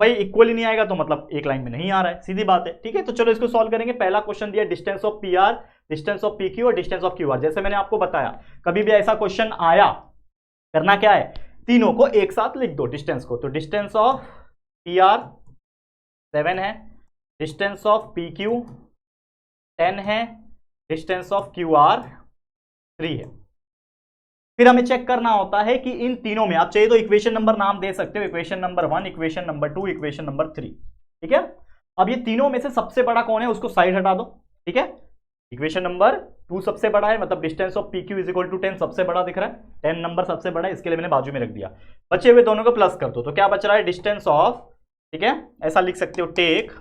भाई इक्वल ही नहीं आएगा तो मतलब एक लाइन में नहीं आ रहा है, सीधी बात है। ठीक है, तो चलो इसको सॉल्व करेंगे। पहला क्वेश्चन दिया distance of P are, distance of P Q और डिस्टेंस ऑफ क्यू आर। जैसे मैंने आपको बताया, कभी भी ऐसा क्वेश्चन आया, करना क्या है, तीनों को एक साथ लिख दो डिस्टेंस को, तो डिस्टेंस ऑफ पी आर 7 है, डिस्टेंस ऑफ पी क्यू 10 है, डिस्टेंस ऑफ क्यू आर 3 है। फिर हमें चेक करना होता है कि इन तीनों में, आप चाहिए तो इक्वेशन नंबर नाम दे सकते हो, equation number 1, equation number 2, equation number 3। ठीक है, अब ये तीनों में से सबसे बड़ा कौन है उसको साइड हटा दो। ठीक है, इक्वेशन नंबर 2 सबसे बड़ा है, मतलब distance of P Q is equal to 10 सबसे बड़ा दिख रहा है, 10 नंबर सबसे बड़ा है, इसके लिए मैंने बाजू में रख दिया। बचे हुए दोनों को प्लस कर दो, तो क्या बच रहा है, डिस्टेंस ऑफ, ठीक है, ऐसा लिख सकते हो टेक,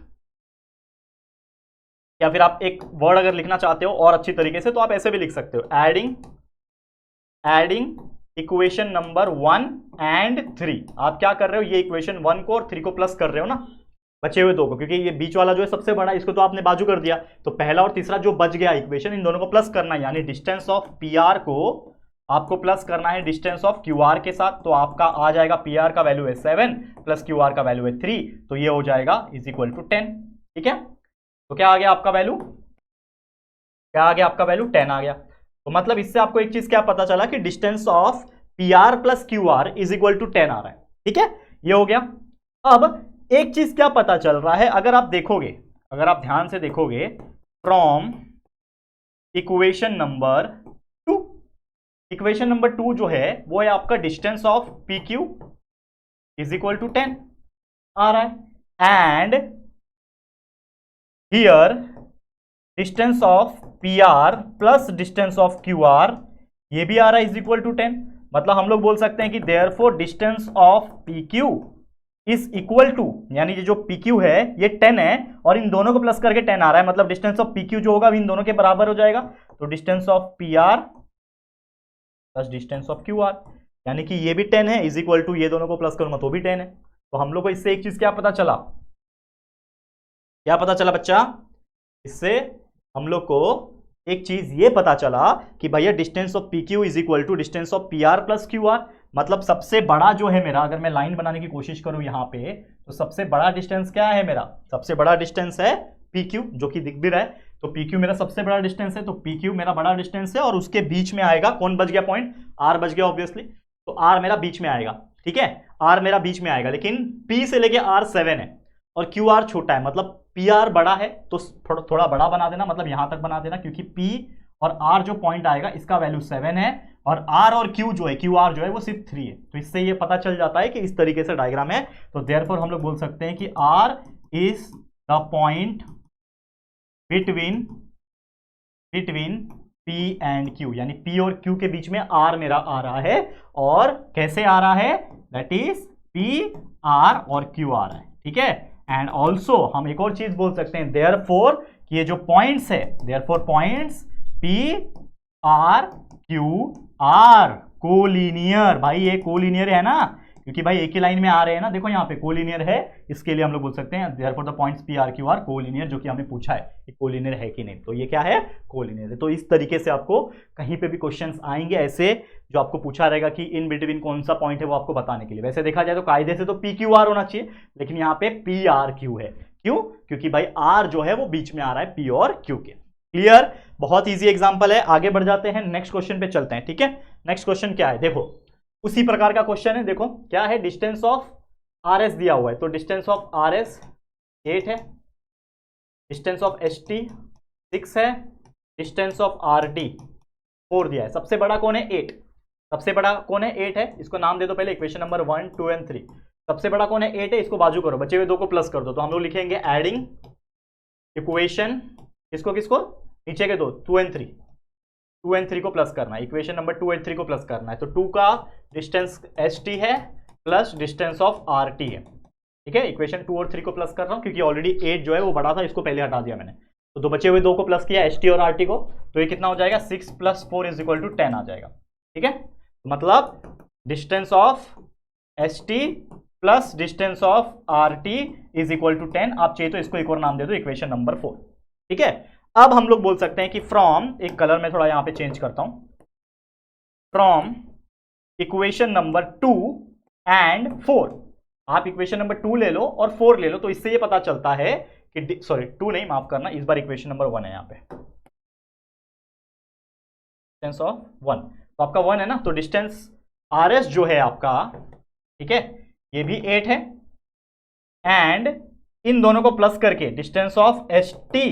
या फिर आप एक वर्ड अगर लिखना चाहते हो और अच्छी तरीके से तो आप ऐसे भी लिख सकते हो, adding adding equation number 1 and 3। आप क्या कर रहे हो, ये इक्वेशन 1 को और 3 को प्लस कर रहे हो ना, बचे हुए दो को, क्योंकि ये बीच वाला जो है सबसे बड़ा, इसको तो आपने बाजू कर दिया, तो पहला और तीसरा जो बच गया इक्वेशन, इन दोनों को प्लस करना है, यानी डिस्टेंस ऑफ पी आर को आपको प्लस करना है डिस्टेंस ऑफ क्यू आर के साथ। तो आपका आ जाएगा पी आर का वैल्यू है 7 प्लस क्यू आर का वैल्यू है 3, तो ये हो जाएगा इज इक्वल टू 10। ठीक है, तो क्या आ गया आपका वैल्यू, क्या आ गया आपका वैल्यू 10 आ गया। तो मतलब इससे आपको एक चीज क्या पता चला कि distance of P R plus Q R is equal to 10 आ रहा है। ठीक है, ये हो गया। अब एक चीज क्या पता चल रहा है, अगर आप देखोगे, अगर आप ध्यान से देखोगे, from equation number 2, equation number 2 जो है वो है आपका distance of P Q is equal to 10 आ रहा है, and here distance of P R plus distance of Q R ये भी आ रहा है इज इक्वल टू 10। मतलब हम लोग बोल सकते हैं कि therefore distance of P Q is equal to, यानी ये जो पी क्यू है ये 10 है और इन दोनों को प्लस करके 10 आ रहा है, मतलब डिस्टेंस ऑफ पी क्यू जो होगा इन दोनों के बराबर हो जाएगा। तो distance of P R plus distance of Q are, यानी कि ये भी 10 है इज इक्वल टू, ये दोनों को प्लस करूंगा तो भी 10 है। तो हम लोग को इससे एक चीज क्या पता चला, क्या पता चला बच्चा, इससे हम लोग को एक चीज ये पता चला कि भैया distance of P Q is equal to distance of P R plus Q R. मतलब सबसे बड़ा जो है मेरा, अगर मैं लाइन बनाने की कोशिश करूं यहां पे, तो सबसे बड़ा डिस्टेंस क्या है मेरा, सबसे बड़ा डिस्टेंस है पी क्यू, जो कि दिख भी रहा है। तो पी क्यू मेरा सबसे बड़ा डिस्टेंस है, तो पी क्यू मेरा बड़ा डिस्टेंस है और उसके बीच में आएगा कौन बच गया पॉइंट, आर बच गया ऑब्वियसली, तो आर मेरा बीच में आएगा। ठीक है, आर मेरा बीच में आएगा, लेकिन पी से लेके आर 7 है और क्यू आर छोटा है, मतलब पी आर बड़ा है तो थोड़ा बड़ा बना देना, मतलब यहां तक बना देना, क्योंकि पी और आर जो पॉइंट आएगा इसका वैल्यू 7 है और आर और क्यू जो है, क्यू आर जो है वो सिर्फ 3 है। तो इससे ये पता चल जाता है कि इस तरीके से डायग्राम है। तो देयरफॉर हम लोग बोल सकते हैं कि R is the point between P and Q, यानी पी और क्यू के बीच में आर मेरा आ रहा है, और कैसे आ रहा है, दैट इज पी आर और क्यू आ रहा है। ठीक है, एंड ऑल्सो हम एक और चीज बोल सकते हैं, देयरफॉर कि ये जो पॉइंट्स है, therefore points P R Q R collinear. भाई ये कोलिनियर है ना, क्योंकि भाई एक ही लाइन में आ रहे हैं ना, देखो यहाँ पे कोलिनियर है, इसके लिए हम लोग बोल सकते हैं therefore the points P R Q R collinear, जो कि हमने पूछा है कि कोलिनियर है कि नहीं, तो ये क्या है, कोलिनियर है। तो इस तरीके से आपको कहीं पे भी क्वेश्चंस आएंगे ऐसे, जो आपको पूछा रहेगा कि इन बिटवीन कौन सा पॉइंट है, वो आपको बताने के लिए। वैसे देखा जाए तो कायदे से तो पी क्यू आर होना चाहिए, लेकिन यहाँ पे पी आर क्यू है। क्यों, क्योंकि भाई आर जो है वो बीच में आ रहा है पी और क्यू के। क्लियर, बहुत ईजी एग्जांपल है। आगे बढ़ जाते हैं, नेक्स्ट क्वेश्चन पे चलते हैं। ठीक है, नेक्स्ट क्वेश्चन क्या है, देखो उसी प्रकार का क्वेश्चन है। देखो क्या है, डिस्टेंस ऑफ आर एस दिया हुआ है, तो डिस्टेंस ऑफ आर एस 8 है, डिस्टेंस ऑफ एस टी 6 है, डिस्टेंस ऑफ आर टी 4 दिया है। सबसे बड़ा कौन है, 8, सबसे बड़ा कौन है, 8 है। इसको नाम दे दो पहले, इक्वेशन नंबर 1, 2 एंड 3। सबसे बड़ा कौन है, 8 है, इसको बाजू करो, बचे हुए 2 को प्लस कर दो। तो हम लोग लिखेंगे एडिंग इक्वेशन, किसको किसको, नीचे के 2, 2 एंड 3, 2 एंड 3 को प्लस करना है, इक्वेशन नंबर 2 एंड 3 को प्लस करना है। तो 2 का डिस्टेंस एस टी है plus distance of R T है। ठीक है, इक्वेशन 2 और 3 को प्लस कर रहा हूं, क्योंकि ऑलरेडी 8 जो है वो बड़ा था, इसको पहले हटा दिया मैंने। तो 2 बचे हुए 2 को प्लस किया, एस टी और आर टी को, तो ये कितना हो जाएगा, 6 + 4 = 10 आ जाएगा। ठीक है, मतलब distance of S T plus distance of R T is equal to 10। आप चाहिए तो इसको एक और नाम दे दो, इक्वेशन नंबर 4। ठीक है, अब हम लोग बोल सकते हैं कि फ्रॉम, एक कलर में थोड़ा यहां पे चेंज करता हूं, फ्रॉम इक्वेशन नंबर 2 एंड 4, आप इक्वेशन नंबर 2 ले लो और 4 ले लो, तो इससे ये पता चलता है कि, सॉरी 2 नहीं, माफ करना, इस बार इक्वेशन नंबर 1 है यहां पे, डिस्टेंस ऑफ 1, तो आपका 1 है ना, तो डिस्टेंस आर एस जो है आपका, ठीक है, ये भी 8 है, एंड इन दोनों को प्लस करके distance of S T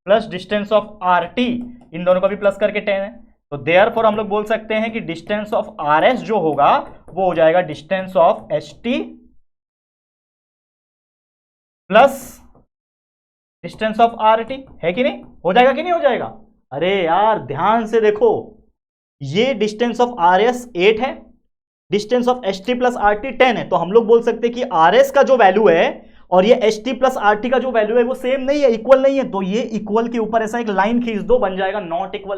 plus distance of R T, इन दोनों को भी प्लस करके 10 है। तो देयरफॉर हम लोग बोल सकते हैं कि डिस्टेंस ऑफ आर एस जो होगा वो हो जाएगा distance of S T plus distance of R T, है कि नहीं, हो जाएगा कि नहीं हो जाएगा। अरे यार ध्यान से देखो, ये डिस्टेंस ऑफ आर एस 8 है, distance of S T plus R T 10 है, तो हम लोग बोल सकते हैं कि आर एस का जो वैल्यू है और ये S T plus R T का जो वैल्यू है वो सेम नहीं है, इक्वल नहीं है। तो ये इक्वल के ऊपर ऐसा एक लाइन खींच दो, बन जाएगा नॉट इक्वल।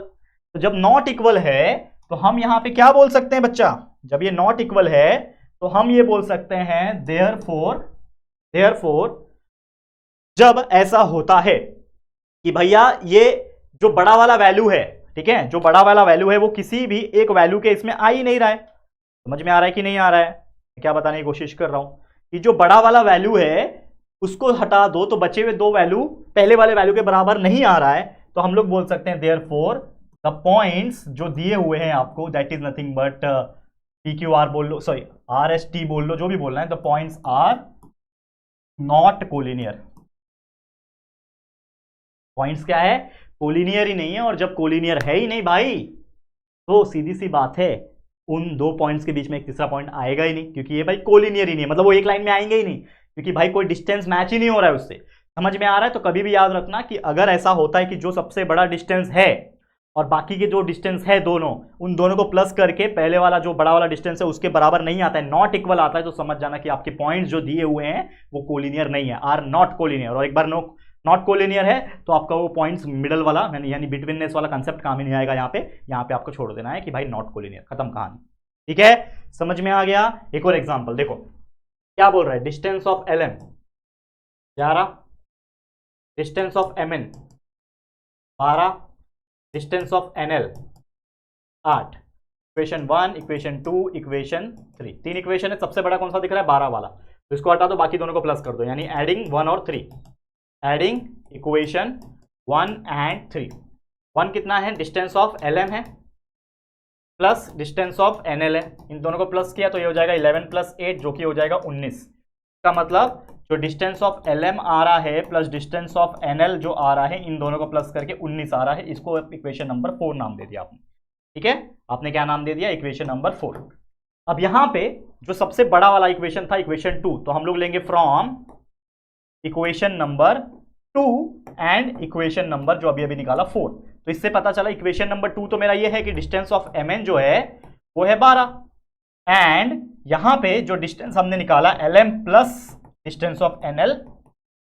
तो जब नॉट इक्वल है तो हम यहां पे क्या बोल सकते हैं बच्चा, जब ये नॉट इक्वल है तो हम ये बोल सकते हैं देयरफॉर जब ऐसा होता है कि भैया ये जो बड़ा वाला वैल्यू है, ठीक है, जो बड़ा वाला वैल्यू है वो किसी भी एक वैल्यू के इसमें आ ही नहीं रहा है। समझ में आ रहा है कि नहीं आ रहा है, क्या बताने की कोशिश कर रहा हूं कि जो बड़ा वाला वैल्यू है उसको हटा दो तो बचे हुए दो वैल्यू पहले वाले वैल्यू के बराबर नहीं आ रहा है, तो हम लोग बोल सकते हैं देयरफॉर द पॉइंट्स जो दिए हुए हैं आपको, that is nothing but PQR बोल लो, सॉरी RST बोल लो, जो भी बोलना है, the points are not collinear. Points क्या है, कोलिनियर ही नहीं है, और जब कोलिनियर है ही नहीं भाई तो सीधी सी बात है उन दो पॉइंट्स के बीच में एक तीसरा पॉइंट आएगा ही नहीं, क्योंकि ये भाई कोलिनियर ही नहीं है, मतलब वो एक लाइन में आएंगे ही नहीं, क्योंकि भाई कोई डिस्टेंस मैच ही नहीं हो रहा है उससे। समझ में आ रहा है? तो कभी भी याद रखना कि अगर ऐसा होता है कि जो सबसे बड़ा डिस्टेंस है और बाकी के जो डिस्टेंस है दोनों, उन दोनों को प्लस करके पहले वाला जो बड़ा वाला डिस्टेंस है उसके बराबर नहीं आता है, नॉट इक्वल आता है, तो समझ जाना कि आपके पॉइंट्स जो दिए हुए हैं वो कोलिनियर नहीं है, आर नॉट कोलिनियर। और एक बार नॉट कोलिनियर है तो आपका वो पॉइंट्स मिडल वाला यानी बिटवीननेस वाला कंसेप्ट काम ही नहीं आएगा। यहाँ पे आपको छोड़ देना है कि भाई नॉट कोलिनियर, खत्म कहानी। ठीक है, समझ में आ गया? एक और एग्जांपल देखो, क्या बोल रहा है, distance of LM 11, distance of MN 12, distance of NL 8, equation 1, equation 2, equation 3, तीन इक्वेशन है, सबसे बड़ा कौन सा दिख रहा है, 12 वाला, तो इसको हटा दो, बाकी दोनों को प्लस कर दो, यानी एडिंग 1 और 3, एडिंग इक्वेशन 1 एंड 3। 1 कितना है, डिस्टेंस ऑफ LM है, प्लस डिस्टेंस ऑफ NL है, इन दोनों को प्लस किया तो ये हो जाएगा 11 + 8 जो कि हो जाएगा 19। का मतलब जो डिस्टेंस ऑफ LM आ रहा है प्लस डिस्टेंस ऑफ NL जो आ रहा है, इन दोनों को प्लस करके 19 आ रहा है, इसको इक्वेशन नंबर 4 नाम दे दिया आपने। ठीक है, आपने क्या नाम दे दिया, इक्वेशन नंबर 4। अब यहां पे जो सबसे बड़ा वाला इक्वेशन था इक्वेशन 2, तो हम लोग लेंगे from equation number 2 and equation number जो अभी निकाला 4। तो इससे पता चला इक्वेशन नंबर 2 तो मेरा ये है कि डिस्टेंस ऑफ MN जो है वो है 12, एंड यहां पे जो डिस्टेंस हमने निकाला LM plus distance of NL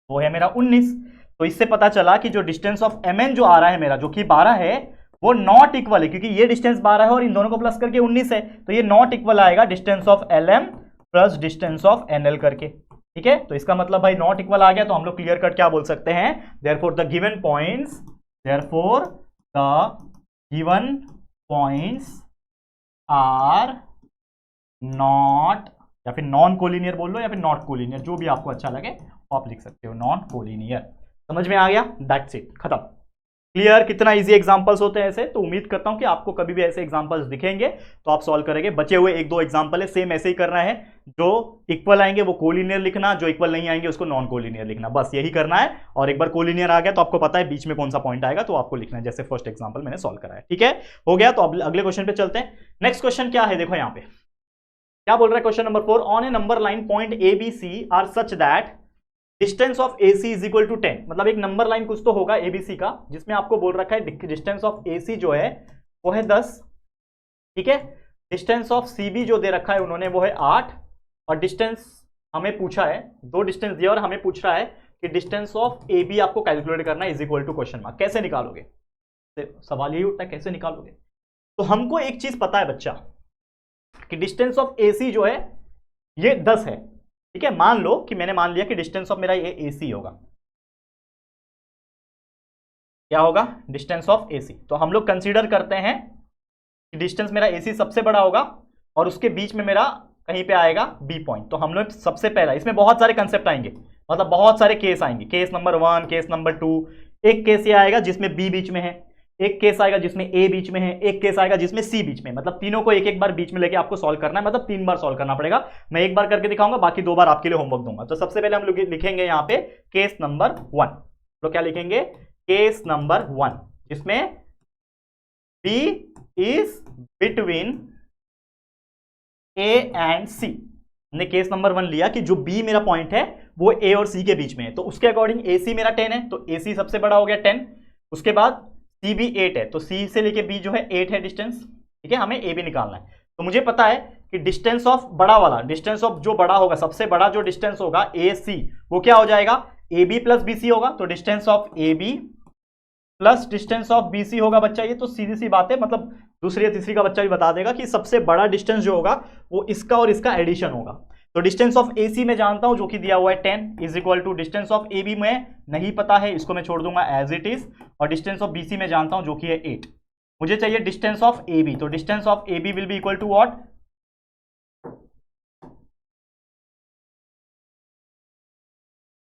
वो है मेरा 19। तो इससे पता चला कि जो डिस्टेंस ऑफ MN जो आ रहा है मेरा, जो कि 12 है, वो नॉट इक्वल है, क्योंकि ये डिस्टेंस 12 है और इन दोनों को प्लस करके 19 है, तो ये नॉट इक्वल आएगा distance of LM plus distance of NL करके। ठीक है, तो इसका मतलब भाई नॉट इक्वल आ गया, तो हम लोग क्लियर कट क्या बोल सकते हैं, therefore the given points are not, या फिर नॉन कोलिनियर बोल लो या फिर नॉट कोलिनियर, जो भी आपको अच्छा लगे आप लिख सकते हो, नॉन कोलिनियर। समझ में आ गया? दैट्स इट, खत्म। क्लियर? कितना इजी एग्जांपल्स होते हैं ऐसे। तो उम्मीद करता हूं कि आपको कभी भी ऐसे एग्जांपल्स दिखेंगे तो आप सॉल्व करेंगे। बचे हुए 1-2 एग्जांपल है, सेम ऐसे ही करना है, जो इक्वल आएंगे वो कोलिनियर लिखना, जो इक्वल नहीं आएंगे उसको नॉन कोलिनियर लिखना, बस यही करना है। और एक बार कोलिनियर आ गया तो आपको पता है बीच में कौन सा पॉइंट आएगा, तो आपको लिखना है, जैसे फर्स्ट एग्जाम्पल मैंने सॉल्व करा है। ठीक है, हो गया। तो अब अगले क्वेश्चन पे चलते हैं। नेक्स्ट क्वेश्चन क्या है, देखो यहाँ पे क्या बोल रहा है, question number 4, on a number line point ABC are such that distance of AC is equal to 10। मतलब एक नंबर लाइन कुछ तो होगा ABC का, जिसमें आपको बोल रखा है डिस्टेंस ऑफ AC जो है वो है 10। ठीक है, डिस्टेंस ऑफ CB जो दे रखा है उन्होंने वो है 8, और डिस्टेंस हमें पूछा है, दो डिस्टेंस दिया और हमें पूछ रहा है कि डिस्टेंस ऑफ AB आपको कैलकुलेट करना है, is equal to question mark. कैसे निकालोगे, सवाल यही उठता है, कैसे निकालोगे? तो हमको एक चीज पता है बच्चा कि डिस्टेंस ऑफ AC जो है ये 10 है। ठीक है, मान लो कि मैंने मान लिया कि डिस्टेंस ऑफ मेरा ये AC होगा, क्या होगा, डिस्टेंस ऑफ AC। तो हम लोग कंसीडर करते हैं कि डिस्टेंस मेरा AC सबसे बड़ा होगा और उसके बीच में मेरा कहीं पे आएगा B पॉइंट। तो हम लोग सबसे पहला, इसमें बहुत सारे कंसेप्ट आएंगे, मतलब बहुत सारे केस आएंगे, केस नंबर 1, केस नंबर 2, एक केस ये आएगा जिसमें B बीच में है, एक केस आएगा जिसमें A बीच में है, एक केस आएगा जिसमें C बीच में, मतलब तीनों को एक एक बार बीच में लेके आपको सॉल्व करना है, मतलब 3 बार सॉल्व करना पड़ेगा। मैं एक बार करके दिखाऊंगा, बाकी 2 बार आपके लिए होमवर्क दूंगा। तो सबसे पहले हम लोग लिखेंगे यहाँ पे केस नंबर 1। तो क्या लिखेंगे, केस नंबर 1, जिसमें B is between A and C। हमने केस नंबर 1 लिया कि जो B मेरा पॉइंट है वो A और C के बीच में है, तो उसके अकॉर्डिंग AC मेरा 10 है, तो AC सबसे बड़ा हो गया 10। उसके बाद C भी 8 है, तो C से लेके B जो है 8 है डिस्टेंस। ठीक है, हमें A भी निकालना है। तो मुझे पता है कि डिस्टेंस ऑफ बड़ा वाला, डिस्टेंस ऑफ जो बड़ा होगा, सबसे बड़ा जो डिस्टेंस होगा AC, वो क्या हो जाएगा, AB प्लस BC होगा। तो distance of AB plus distance of BC होगा बच्चा, ये तो सीधी सी बात है, मतलब दूसरी या तीसरी का बच्चा भी बता देगा कि सबसे बड़ा डिस्टेंस जो होगा वो इसका और इसका एडिशन होगा। तो डिस्टेंस ऑफ AC में जानता हूं जो कि दिया हुआ है 10 is equal to distance of AB में नहीं पता है, इसको मैं छोड़ दूंगा एज इट इज, और डिस्टेंस ऑफ BC में जानता हूं जो कि है 8। मुझे चाहिए डिस्टेंस ऑफ AB, तो distance of AB will be equal to what,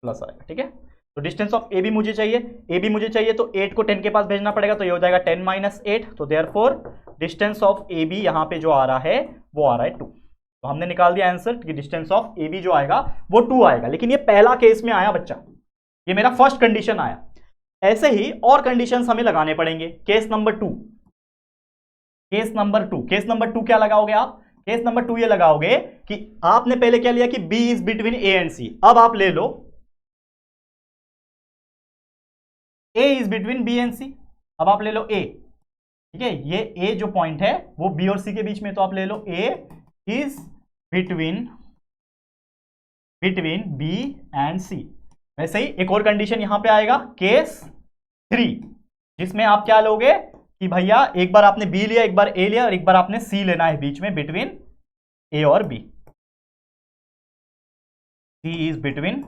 plus आएगा, ठीक है। तो डिस्टेंस ऑफ AB मुझे चाहिए, AB मुझे चाहिए तो 8 को 10 के पास भेजना पड़ेगा, तो ये हो जाएगा 10 माइनस 8, तो देयरफॉर डिस्टेंस ऑफ AB यहां पे जो आ रहा है वो आ रहा है 2। तो हमने निकाल दिया आंसर कि डिस्टेंस ऑफ AB जो आएगा वो 2 आएगा। लेकिन ये पहला केस में आया बच्चा, ये मेरा फर्स्ट कंडीशन आया। ऐसे ही और कंडीशंस हमें लगाने पड़ेंगे। केस नंबर 2, केस नंबर 2 क्या लगाओगे आप? केस नंबर 2 ये लगाओगे कि आपने पहले क्या लिया कि B is between A and C। अब आप ले लो A is between B and C। अब आप ले लो A, ठीक है, ये A जो पॉइंट है वो B और C के बीच में, तो आप ले लो A is between B and C। वैसे ही एक और कंडीशन यहां पे आएगा, केस 3, जिसमें आप क्या लोगे कि भैया एक बार आपने B लिया, एक बार A लिया और एक बार आपने C लेना है बीच में, बिटवीन A और B। C is between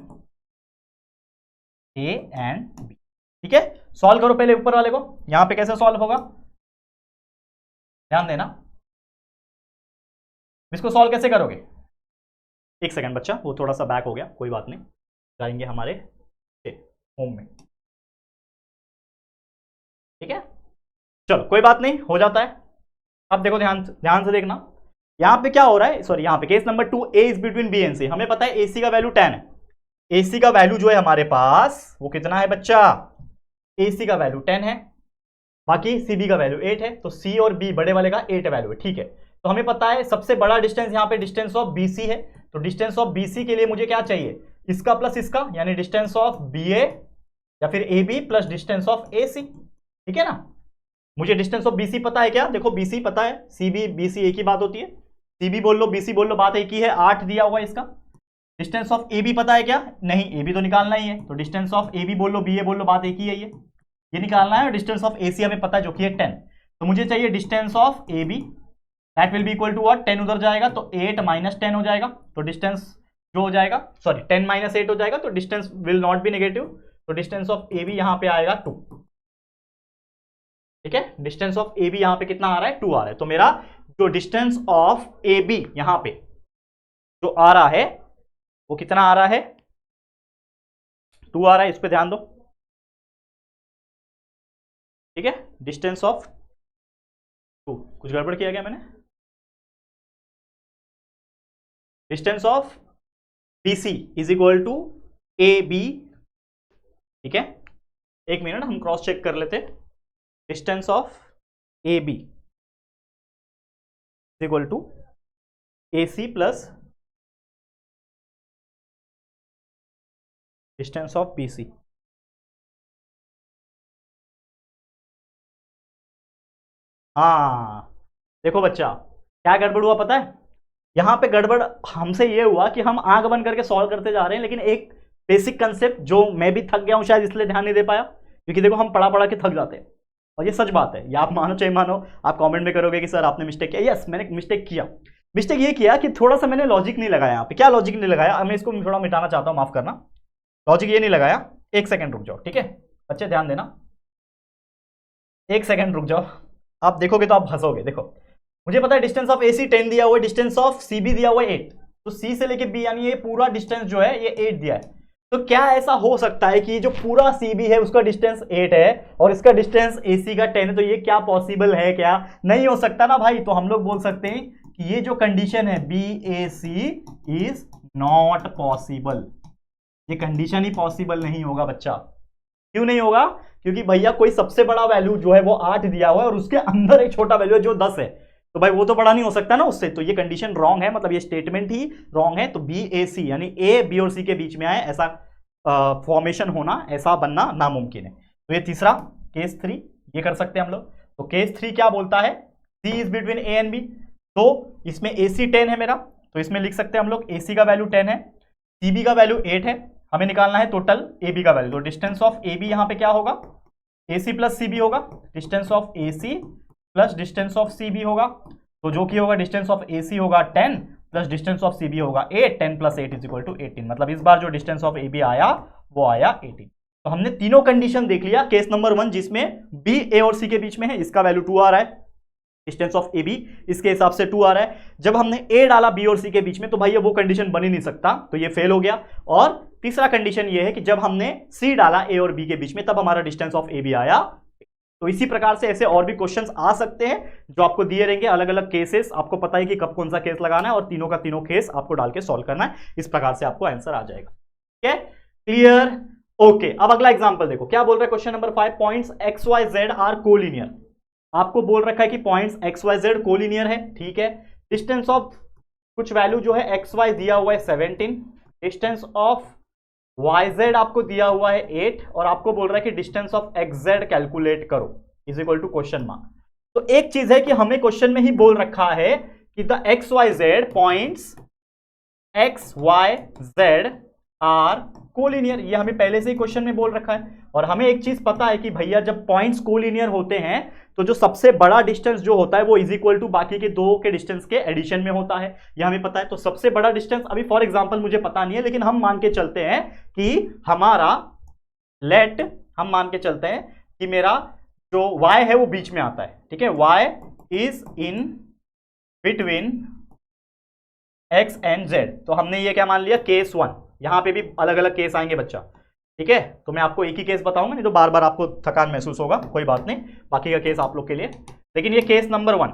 A and B, ठीक है। सॉल्व करो पहले ऊपर वाले को। यहां पे कैसे सॉल्व होगा ध्यान देना, इसको सॉल्व कैसे करोगे? एक सेकंड बच्चा, वो थोड़ा सा बैक हो गया, कोई बात नहीं, जाएंगे हमारे होम में, ठीक है। चलो कोई बात नहीं, हो जाता है। अब देखो ध्यान से देखना, यहां पे क्या हो रहा है, सॉरी यहां पे case number 2, A is between B and C। हमें पता है AC का वैल्यू 10 है, AC का वैल्यू जो है हमारे पास वो कितना है बच्चा? AC का वैल्यू 10 है, बाकी CB का वैल्यू 8 है, तो C और B बड़े वाले का 8 वैल्यू है, ठीक है। तो हमें पता है सबसे बड़ा डिस्टेंस यहाँ पे डिस्टेंस ऑफ BC है, तो डिस्टेंस ऑफ BC के लिए मुझे क्या चाहिए? इसका प्लस इसका, यानी डिस्टेंस ऑफ BA या फिर AB plus distance of AC, ठीक है ना। मुझे डिस्टेंस ऑफ BC पता है क्या? देखो BC पता है, CB BC एक ही बात होती है, CB बोल लो BC बोल लो, बात एक ही है, 8 दिया हुआ है इसका। डिस्टेंस ऑफ AB पता है क्या? नहीं, AB तो निकालना ही है, तो डिस्टेंस ऑफ AB बोल लो BA बोल लो, बात एक ही है, ये निकालना है। और डिस्टेंस ऑफ AC हमें पता है जो कि है 10, तो मुझे चाहिए distance of AB, that will be equal to what? 10 उधर जाएगा तो 8 माइनस 10 हो जाएगा, तो डिस्टेंस जो हो जाएगा, सॉरी 10 माइनस 8 हो जाएगा, तो distance will not be negative, तो डिस्टेंस ऑफ AB यहां पे आएगा 2, ठीक है। डिस्टेंस ऑफ AB यहां पे कितना आ रहा है? 2 आ रहा है। तो मेरा जो डिस्टेंस ऑफ AB यहां पे जो आ रहा है वो कितना आ रहा है? 2 आ रहा है, इस पे ध्यान दो, ठीक है। डिस्टेंस ऑफ 2, कुछ गड़बड़ किया गया मैंने? Distance of BC is equal to AB, ठीक है। एक मिनट हम क्रॉस चेक कर लेते। Distance of AB is equal to AC plus distance of BC। हाँ देखो बच्चा, क्या गड़बड़ हुआ पता है? यहां पे गड़बड़ हमसे ये हुआ कि हम आंख बंद करके सॉल्व करते जा रहे हैं, लेकिन एक बेसिक कंसेप्ट जो मैं भी थक गया हूं शायद इसलिए ध्यान नहीं दे पाया, क्योंकि देखो हम पढ़ा के थक जाते हैं, और ये सच बात है, या आप मानो चाहे मानो, आप कमेंट में करोगे कि सर आपने मिस्टेक किया। यस, मैंने मिस्टेक किया। मिस्टेक ये किया कि थोड़ा सा मैंने लॉजिक नहीं लगाया यहाँ पे। क्या लॉजिक नहीं लगाया? मैं इसको थोड़ा मिटाना चाहता हूँ, माफ करना। लॉजिक ये नहीं लगाया, एक सेकंड रुक जाओ, ठीक है बच्चे, ध्यान देना, एक सेकंड रुक जाओ। आप देखोगे तो आप हंसोगे। देखो मुझे पता है डिस्टेंस ऑफ AC 10 दिया हुआ है, डिस्टेंस ऑफ CB दिया हुआ है 8, तो C से लेके B यानी ये पूरा डिस्टेंस जो है ये 8 दिया है। तो क्या ऐसा हो सकता है कि जो पूरा CB है उसका डिस्टेंस 8 है और इसका डिस्टेंस AC का 10 है? तो ये क्या पॉसिबल है? क्या नहीं हो सकता ना भाई। तो हम लोग बोल सकते हैं कि ये जो कंडीशन है BAC इज नॉट पॉसिबल, ये कंडीशन ही पॉसिबल नहीं होगा बच्चा। क्यों नहीं होगा? क्योंकि भैया कोई सबसे बड़ा वैल्यू जो है वो 8 दिया हुआ है और उसके अंदर एक छोटा वैल्यू है जो 10 है, तो भाई वो तो बड़ा नहीं हो सकता ना उससे। तो ये कंडीशन रॉन्ग है, मतलब ये स्टेटमेंट ही रॉन्ग है। तो BAC यानी A B और C के बीच में आए ऐसा फॉर्मेशन होना, ऐसा बनना नामुमकिन है। तो ये तीसरा केस 3 ये कर सकते हैं हम लोग। तो केस 3 क्या बोलता है? C is between A and B। तो इसमें AC 10 है मेरा, तो इसमें लिख सकते हैं हम लोग AC का वैल्यू 10 है, CB का वैल्यू 8 है, हमें निकालना है टोटल AB का वैल्यू। तो डिस्टेंस ऑफ AB यहां पे क्या होगा? AC प्लस CB होगा। Distance of AC plus distance of C B होगा, तो जो कि होगा डिस्टेंस ऑफ ए सी होगा 10 plus distance of C B होगा 8, 10 प्लस 8 इज इक्वल टू 18। मतलब इस बार जो डिस्टेंस ऑफ ए बी आया वो आया 18। तो हमने तीनों कंडीशन देख लिया। केस नंबर 1 जिसमें बी ए और सी के बीच में है, इसका वैल्यू 2 आ रहा है, डिस्टेंस ऑफ ए बी इसके हिसाब से 2 आ रहा है। जब हमने ए डाला बी और सी के बीच में तो भाई ये वो कंडीशन बन ही नहीं सकता, तो ये फेल हो गया। और तीसरा कंडीशन ये है कि जब हमने सी डाला ए और बी के बीच में तब हमारा डिस्टेंस ऑफ ए बी आया। तो इसी प्रकार से ऐसे और भी क्वेश्चंस आ सकते हैं जो आपको दिए रहेंगे, अलग अलग केसेस। आपको पता है कि कब कौन सा केस लगाना है और तीनों का तीनों केस आपको डाल के सॉल्व करना है। इस प्रकार से आपको आंसर आ जाएगा। ठीक है, क्लियर, ओके। अब अगला एग्जांपल देखो क्या बोल रहा है question number 5, points X Y Z are collinear. आपको बोल रखा है कि points X Y Z collinear है, ठीक है। डिस्टेंस ऑफ कुछ वैल्यू जो है एक्स वाई दिया हुआ है 17, डिस्टेंस ऑफ वाई जेड आपको दिया हुआ है 8, और आपको बोल रहा है कि distance of X Z calculate करो is equal to question mark. तो एक चीज है कि हमें क्वेश्चन में ही बोल रखा है कि the X Y Z points X Y Z are collinear. ये हमें पहले से ही क्वेश्चन में बोल रखा है। और हमें एक चीज पता है कि भैया जब पॉइंट्स कोलिनियर होते हैं तो जो सबसे बड़ा डिस्टेंस जो होता है वो इज इक्वल टू बाकी के दो के डिस्टेंस के एडिशन में होता है, ये हमें पता है। तो सबसे बड़ा डिस्टेंस अभी फॉर एग्जांपल मुझे पता नहीं है, लेकिन हम मान के चलते हैं कि हमारा हम मान के चलते हैं कि मेरा जो y है वो बीच में आता है, ठीक है। y is in between x and z। तो हमने ये क्या मान लिया, केस 1। यहां पे भी अलग अलग केस आएंगे बच्चा, ठीक है। तो मैं आपको एक ही केस बताऊंगा, नहीं तो बार बार आपको थकान महसूस होगा, कोई बात नहीं, बाकी का केस आप लोग के लिए। लेकिन ये केस नंबर 1,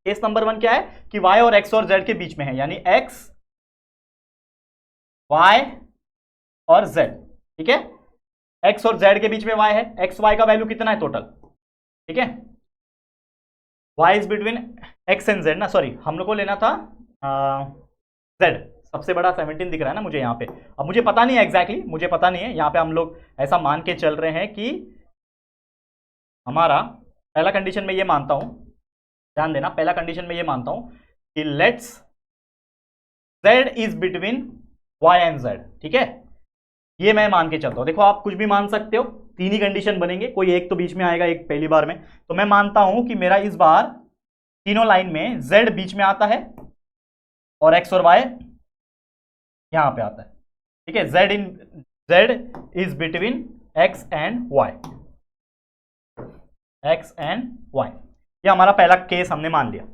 केस नंबर 1 क्या है कि y और x और z के बीच में है, यानी x y और z, ठीक है। x और z के बीच में y है, x y का वैल्यू कितना है टोटल, ठीक है। y is between x and z ना, सॉरी हम लोग को लेना था z, सबसे बड़ा 17 दिख रहा है ना मुझे यहाँ पे। अब मुझे पता नहीं है एग्जैक्टली, मुझे पता नहीं है, यहाँ पे हम लोग ऐसा मान के चल रहे हैं कि हमारा पहला कंडीशन में ये मानता हूं, ध्यान देना, पहला कंडीशन में ये मानता हूं कि let's z is between y and z, ठीक है। ये मैं मान के चलता हूं। देखो आप कुछ भी मान सकते हो, तीन ही कंडीशन बनेंगे, कोई एक तो बीच में आएगा, एक पहली बार में। तो मैं मानता हूं कि मेरा इस बार तीनों लाइन में z बीच में आता है और x और y यहां पे आता है, ठीक है। z is between x and y, x and y। ये हमारा पहला केस हमने मान लिया,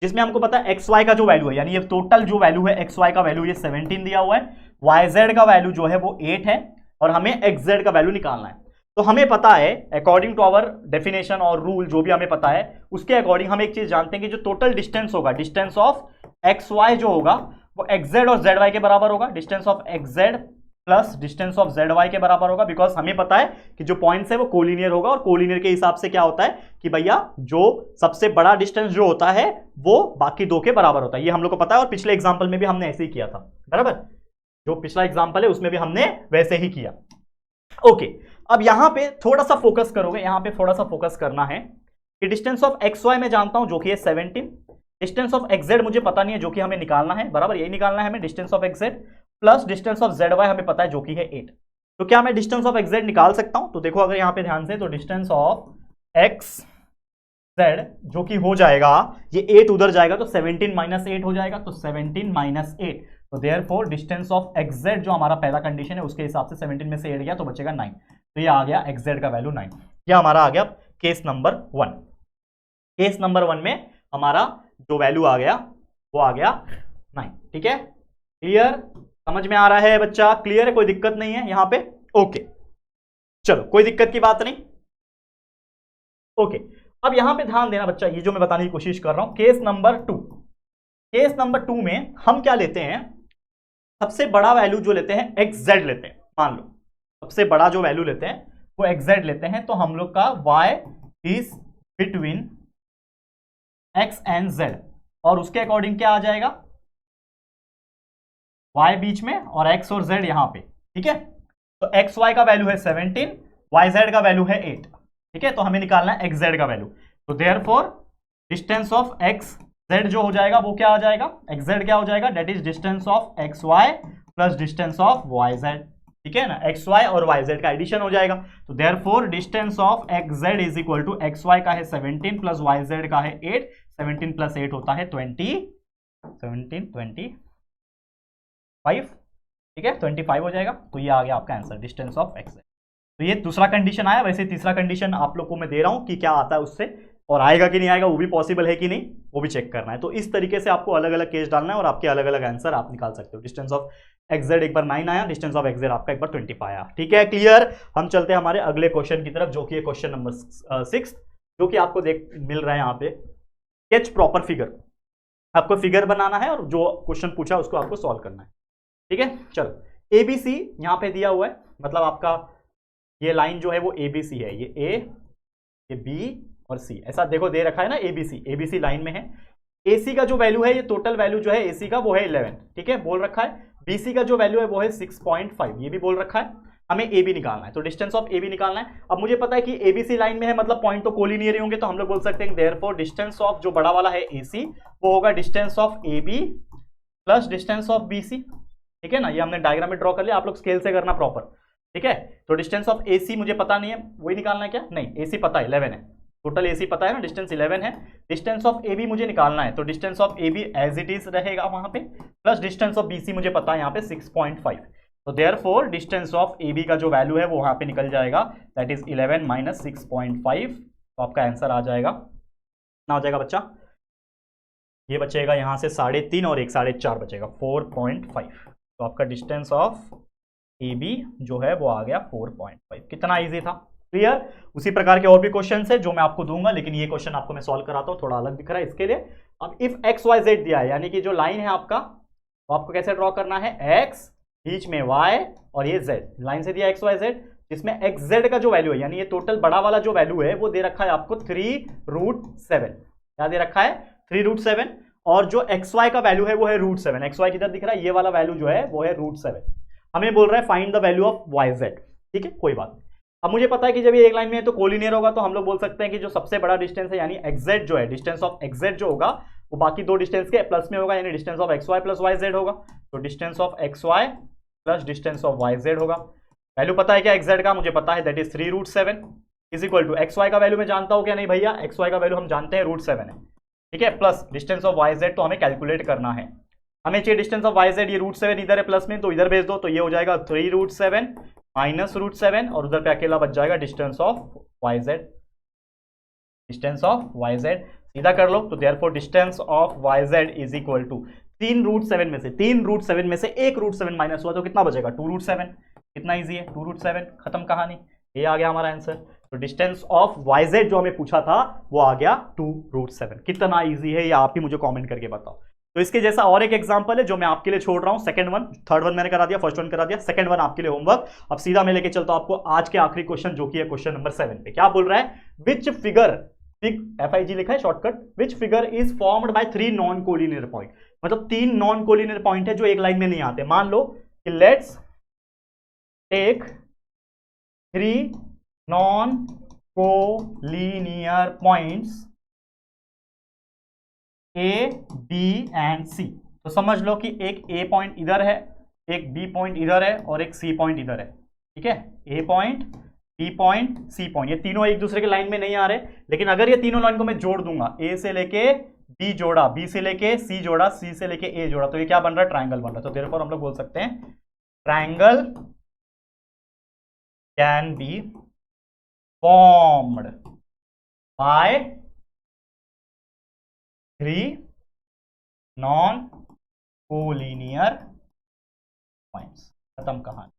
जिसमें हमको पता है एक्स वाई का जो वैल्यू है, यानी ये टोटल जो वैल्यू है एक्स वाई का वैल्यू ये 17 दिया हुआ है, वाई जेड का वैल्यू जो है वो 8 है, और हमें एक्स जेड का वैल्यू निकालना है। तो हमें पता है अकॉर्डिंग टू आवर डेफिनेशन और रूल जो भी हमें पता है उसके अकॉर्डिंग हम एक चीज जानते हैं कि जो टोटल डिस्टेंस होगा, डिस्टेंस ऑफ एक्स वाई जो होगा वो एक्स जेड और जेड वाई के बराबर होगा, distance of X Z plus distance of Z Y के बराबर होगा। बिकॉज हमें पता है कि जो पॉइंट्स है वो कोलिनियर होगा, और कोलिनियर के हिसाब से क्या होता है कि भैया जो सबसे बड़ा डिस्टेंस जो होता है वो बाकी दो के बराबर होता है, ये हम लोग को पता है। और पिछले एग्जांपल में भी हमने ऐसे ही किया था, बराबर, जो पिछला एग्जांपल है उसमें भी हमने वैसे ही किया। ओके, अब यहां पे थोड़ा सा फोकस करोगे, यहां पे थोड़ा सा फोकस करना है कि डिस्टेंस ऑफ एक्स वाई मैं जानता हूं जो कि है 17, डिस्टेंस ऑफ एक्स जेड मुझे पता नहीं है जो कि हमें निकालना है, बराबर, यही निकालना है हमें, distance of X Z plus distance of Z Y हमें पता है जो कि है 8। तो क्या मैं डिस्टेंस ऑफ एक्स जेड निकाल सकता हूं? तो देखो अगर यहां पे ध्यान से, तो डिस्टेंस ऑफ एक्स जेड जो कि हो जाएगा, ये 8 उधर जाएगा तो 17 माइनस 8 हो जाएगा, तो 17 माइनस 8, तो therefore distance of X Z जो हमारा पहला कंडीशन है उसके हिसाब से 17 में से 8 गया तो बचेगा 9, तो ये आ गया एक्स जेड का वैल्यू 9। ये हमारा आ गया केस नंबर 1। केस नंबर 1 में हमारा जो वैल्यू आ गया वो आ गया 9, ठीक है। क्लियर, समझ में आ रहा है बच्चा? क्लियर है, कोई दिक्कत नहीं है यहां पे? ओके, चलो कोई दिक्कत की बात नहीं। ओके, अब यहां पे ध्यान देना बच्चा, ये जो मैं बताने की कोशिश कर रहा हूं, केस नंबर 2। केस नंबर 2 में हम क्या लेते हैं, सबसे बड़ा वैल्यू जो लेते हैं एक्स जेड लेते हैं। मान लो सबसे बड़ा जो वैल्यू लेते हैं वो एक्स जेड लेते हैं, तो हम लोग का y is between x and z, और उसके अकॉर्डिंग क्या आ जाएगा, y बीच में और x और z यहां पे, ठीक है। तो एक्स वाई का वैल्यू है 17, वाई जेड का वैल्यू है 8, ठीक है। तो हमें निकालना है एक्स जेड का वैल्यू, तो therefore distance of X Z जो हो जाएगा वो क्या आ जाएगा, एक्स जेड क्या हो जाएगा, that is distance of X Y plus distance of Y Z, ठीक है ना, एक्स वाई और वाई जेड का एडिशन हो जाएगा। तो therefore distance of X Z is equal to X Y का है 17 प्लस वाई जेड का है 8, 17 प्लस 8 होता है 25, ठीक है 25 हो जाएगा। तो ये आ गया आपका answer, distance of X Z. तो ये दूसरा कंडीशन आया। वैसे तीसरा कंडीशन आप लोग को मैं दे रहा हूं कि क्या आता है उससे, और आएगा कि नहीं आएगा वो भी पॉसिबल है कि नहीं वो भी चेक करना है। तो इस तरीके से आपको अलग अलग केस डालना है और आपके अलग अलग आंसर आप निकाल सकते हो। डिस्टेंस ऑफ एक्सजेड एक बार 9 आया, डिस्टेंस ऑफ एक्सजेड आपका एक बार 25 आया। ठीक है, क्लियर। हम चलते हैं हमारे अगले क्वेश्चन की तरफ, जो कि है क्वेश्चन नंबर 6, जो कि आपको देख मिल रहा है यहाँ पे, स्केच प्रॉपर फिगर। आपको फिगर बनाना है और जो क्वेश्चन पूछा उसको आपको सॉल्व करना है। ठीक है, चलो एबीसी यहाँ पे दिया हुआ है, मतलब आपका ये लाइन जो है वो एबीसी है, ये ए, ये बी और सी, ऐसा देखो दे रखा है ना, एबीसी, एबीसी लाइन में है। एसी का जो वैल्यू है, ये टोटल वैल्यू जो है एसी का वो है 11, ठीक है बोल रखा है। बीसी का जो वैल्यू है वो है 6.5, ये भी बोल रखा है। हमें ए बी निकालना है, तो डिस्टेंस ऑफ ए बी निकालना है। अब मुझे पता है कि एबीसी लाइन में है, मतलब पॉइंट तो कोलिनियर ही होंगे, तो हम लोग बोल सकते हैं देयरफॉर डिस्टेंस ऑफ जो बड़ा वाला है एसी वो होगा distance of A B plus distance of BC. ठीक है ना, ये हमने डायग्राम में ड्रॉ कर लिया, आप लोग स्केल से करना प्रॉपर। ठीक है, तो डिस्टेंस ऑफ एसी मुझे पता नहीं है, वही निकालना है क्या, नहीं एसी पता है 11 है, टोटल एसी पता है ना, डिस्टेंस 11 है। डिस्टेंस ऑफ ए बी मुझे निकालना है, तो distance of A B as it is रहेगा वहां पे, प्लस डिस्टेंस ऑफ बीसी मुझे पता है यहाँ पे 6.5। तो therefore distance of A B का जो वैल्यू है वो वहां पे निकल जाएगा, दैट इज 11 माइनस 6.5। तो आपका आंसर आ जाएगा, ना हो जाएगा बच्चा, ये बचेगा यहाँ से 3.5 और एक 4.5 बचेगा 4.5। तो आपका डिस्टेंस ऑफ ए बी जो है वो आ गया 4.5। कितना ईजी था, क्लियर। उसी प्रकार के और भी क्वेश्चन है जो मैं आपको दूंगा, लेकिन ये क्वेश्चन आपको मैं सॉल्व कराता हूँ, थोड़ा अलग दिख रहा है इसके लिए। अब इफ एक्स वाई जेड दिया है, यानी कि जो लाइन है आपका, तो आपको कैसे ड्रॉ करना है, एक्स बीच में वाई और ये जेड, लाइन से दिया एक्स वाई जेड, जिसमें एक्स जेड का जो वैल्यू है, यानी ये टोटल बड़ा वाला जो वैल्यू है वो दे रखा है आपको 3√7। क्या दे रखा है, 3√7। और जो एक्स वाई का वैल्यू है वो है √7। एक्स वाई किधर दिख रहा है, ये वाला वैल्यू जो है वो है √7। हमें बोल रहा है find the value of Y Z. ठीक है, कोई बात नहीं। अब मुझे पता है कि जब ये एक लाइन में है तो कोलिनियर होगा, तो हम लोग बोल सकते हैं कि जो सबसे बड़ा डिस्टेंस है, यानी एक्सजेड जो है, डिस्टेंस ऑफ एक्सजेड जो होगा वो बाकी दो डिस्टेंस के प्लस में होगा, यानी distance of X Y plus Y Z होगा। तो distance of X Y plus distance of Y Z होगा। वैल्यू पता है क्या एक्सजेड का, मुझे पता है that is 3√7 is equal to X Y का वैल्यू मैं जानता हूं क्या, नहीं भैया, एक्स वाई का वैल्यू हम जानते हैं √7 है। ठीक है, plus distance of Y Z तो हमें कैलकुलेट करना है, हमें चाहिए डिस्टेंस ऑफ वाई जेड, ये √7 इधर है प्लस में, तो इधर भेज दो, तो ये हो जाएगा 3√7 माइनस √7, और उधर पे अकेला बच जाएगा distance of Y Z, distance of Y Z सीधा कर लो। तो therefore distance of Y Z is equal to 3√7 में से 3√7 में से एक √7 माइनस हुआ तो कितना बचेगा, 2√7। कितना ईजी है, 2√7, खत्म कहानी। ये आ गया हमारा आंसर। तो डिस्टेंस ऑफ वाई जेड जो हमें पूछा था वो आ गया 2√7। कितना ईजी है ये आप ही मुझे कमेंट करके बताओ। तो इसके जैसा और एक एग्जांपल है जो मैं आपके लिए छोड़ रहा हूं, सेकंड वन, थर्ड वन मैंने करा दिया, फर्स्ट वन करा दिया, सेकंड वन आपके लिए होमवर्क। अब सीधा मैं लेके चलता हूं आपको आज के आखिरी क्वेश्चन, जो कि है क्वेश्चन नंबर 7 पे। क्या बोल रहा है, विच फिगर, FIG लिखा है shortcut, which figure is formed by 3 non collinear point. मतलब 3 नॉन कोलिनियर पॉइंट है जो एक लाइन में नहीं आते। मान लो कि let's take 3 non collinear points A, B and C। तो समझ लो कि एक A पॉइंट इधर है, एक B पॉइंट इधर है और एक C पॉइंट इधर है। ठीक है, A point, B point, C point, ये तीनों एक दूसरे के लाइन में नहीं आ रहे, लेकिन अगर ये तीनों लाइन को मैं जोड़ दूंगा, A से लेके B जोड़ा, B से लेके C जोड़ा, C से लेके A जोड़ा, तो ये क्या बन रहा है, ट्रायंगल बन रहा है। तो देयरफॉर हम लोग बोल सकते हैं triangle can be formed by 3 non collinear points. खत्म कहानी,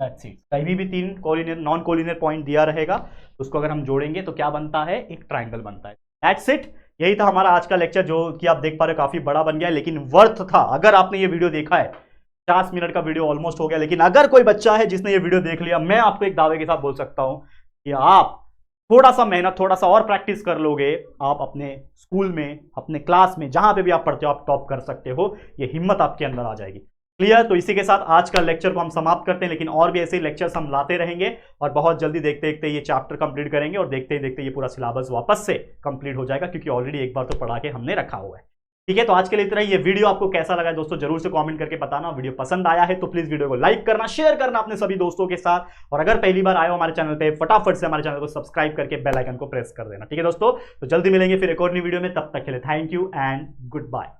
दैट्स इट। कहीं भी 3 कोलिनियर नॉन कोलिनियर पॉइंट दिया रहेगा, उसको अगर हम जोड़ेंगे तो क्या बनता है, एक ट्रायंगल बनता है। That's it. यही था हमारा आज का लेक्चर, जो कि आप देख पा रहे हो काफी बड़ा बन गया है, लेकिन वर्थ था। अगर आपने ये वीडियो देखा है, 50 मिनट का वीडियो ऑलमोस्ट हो गया, लेकिन अगर कोई बच्चा है जिसने ये वीडियो देख लिया, मैं आपको एक दावे के साथ बोल सकता हूं कि आप थोड़ा सा मेहनत, थोड़ा सा और प्रैक्टिस कर लोगे, आप अपने स्कूल में, अपने क्लास में, जहां पे भी आप पढ़ते हो, आप टॉप कर सकते हो। ये हिम्मत आपके अंदर आ जाएगी। क्लियर। तो इसी के साथ आज का लेक्चर को हम समाप्त करते हैं, लेकिन और भी ऐसे लेक्चर्स हम लाते रहेंगे और बहुत जल्दी देखते देखते ये चैप्टर कंप्लीट करेंगे और देखते ही देखते ये पूरा सिलेबस वापस से कंप्लीट हो जाएगा, क्योंकि ऑलरेडी एक बार तो पढ़ा के हमने रखा हुआ है। ठीक है, तो आज के लिए इतना ही। ये वीडियो आपको कैसा लगा दोस्तों जरूर से कमेंट करके बताना। वीडियो पसंद आया है तो प्लीज वीडियो को लाइक करना, शेयर करना अपने सभी दोस्तों के साथ, और अगर पहली बार आए हो हमारे चैनल पे फटाफट से हमारे चैनल को सब्सक्राइब करके बेल आइकन को प्रेस कर देना। ठीक है दोस्तों, तो जल्दी मिलेंगे फिर एक और नई वीडियो में, तब तक के लिए thank you and good bye.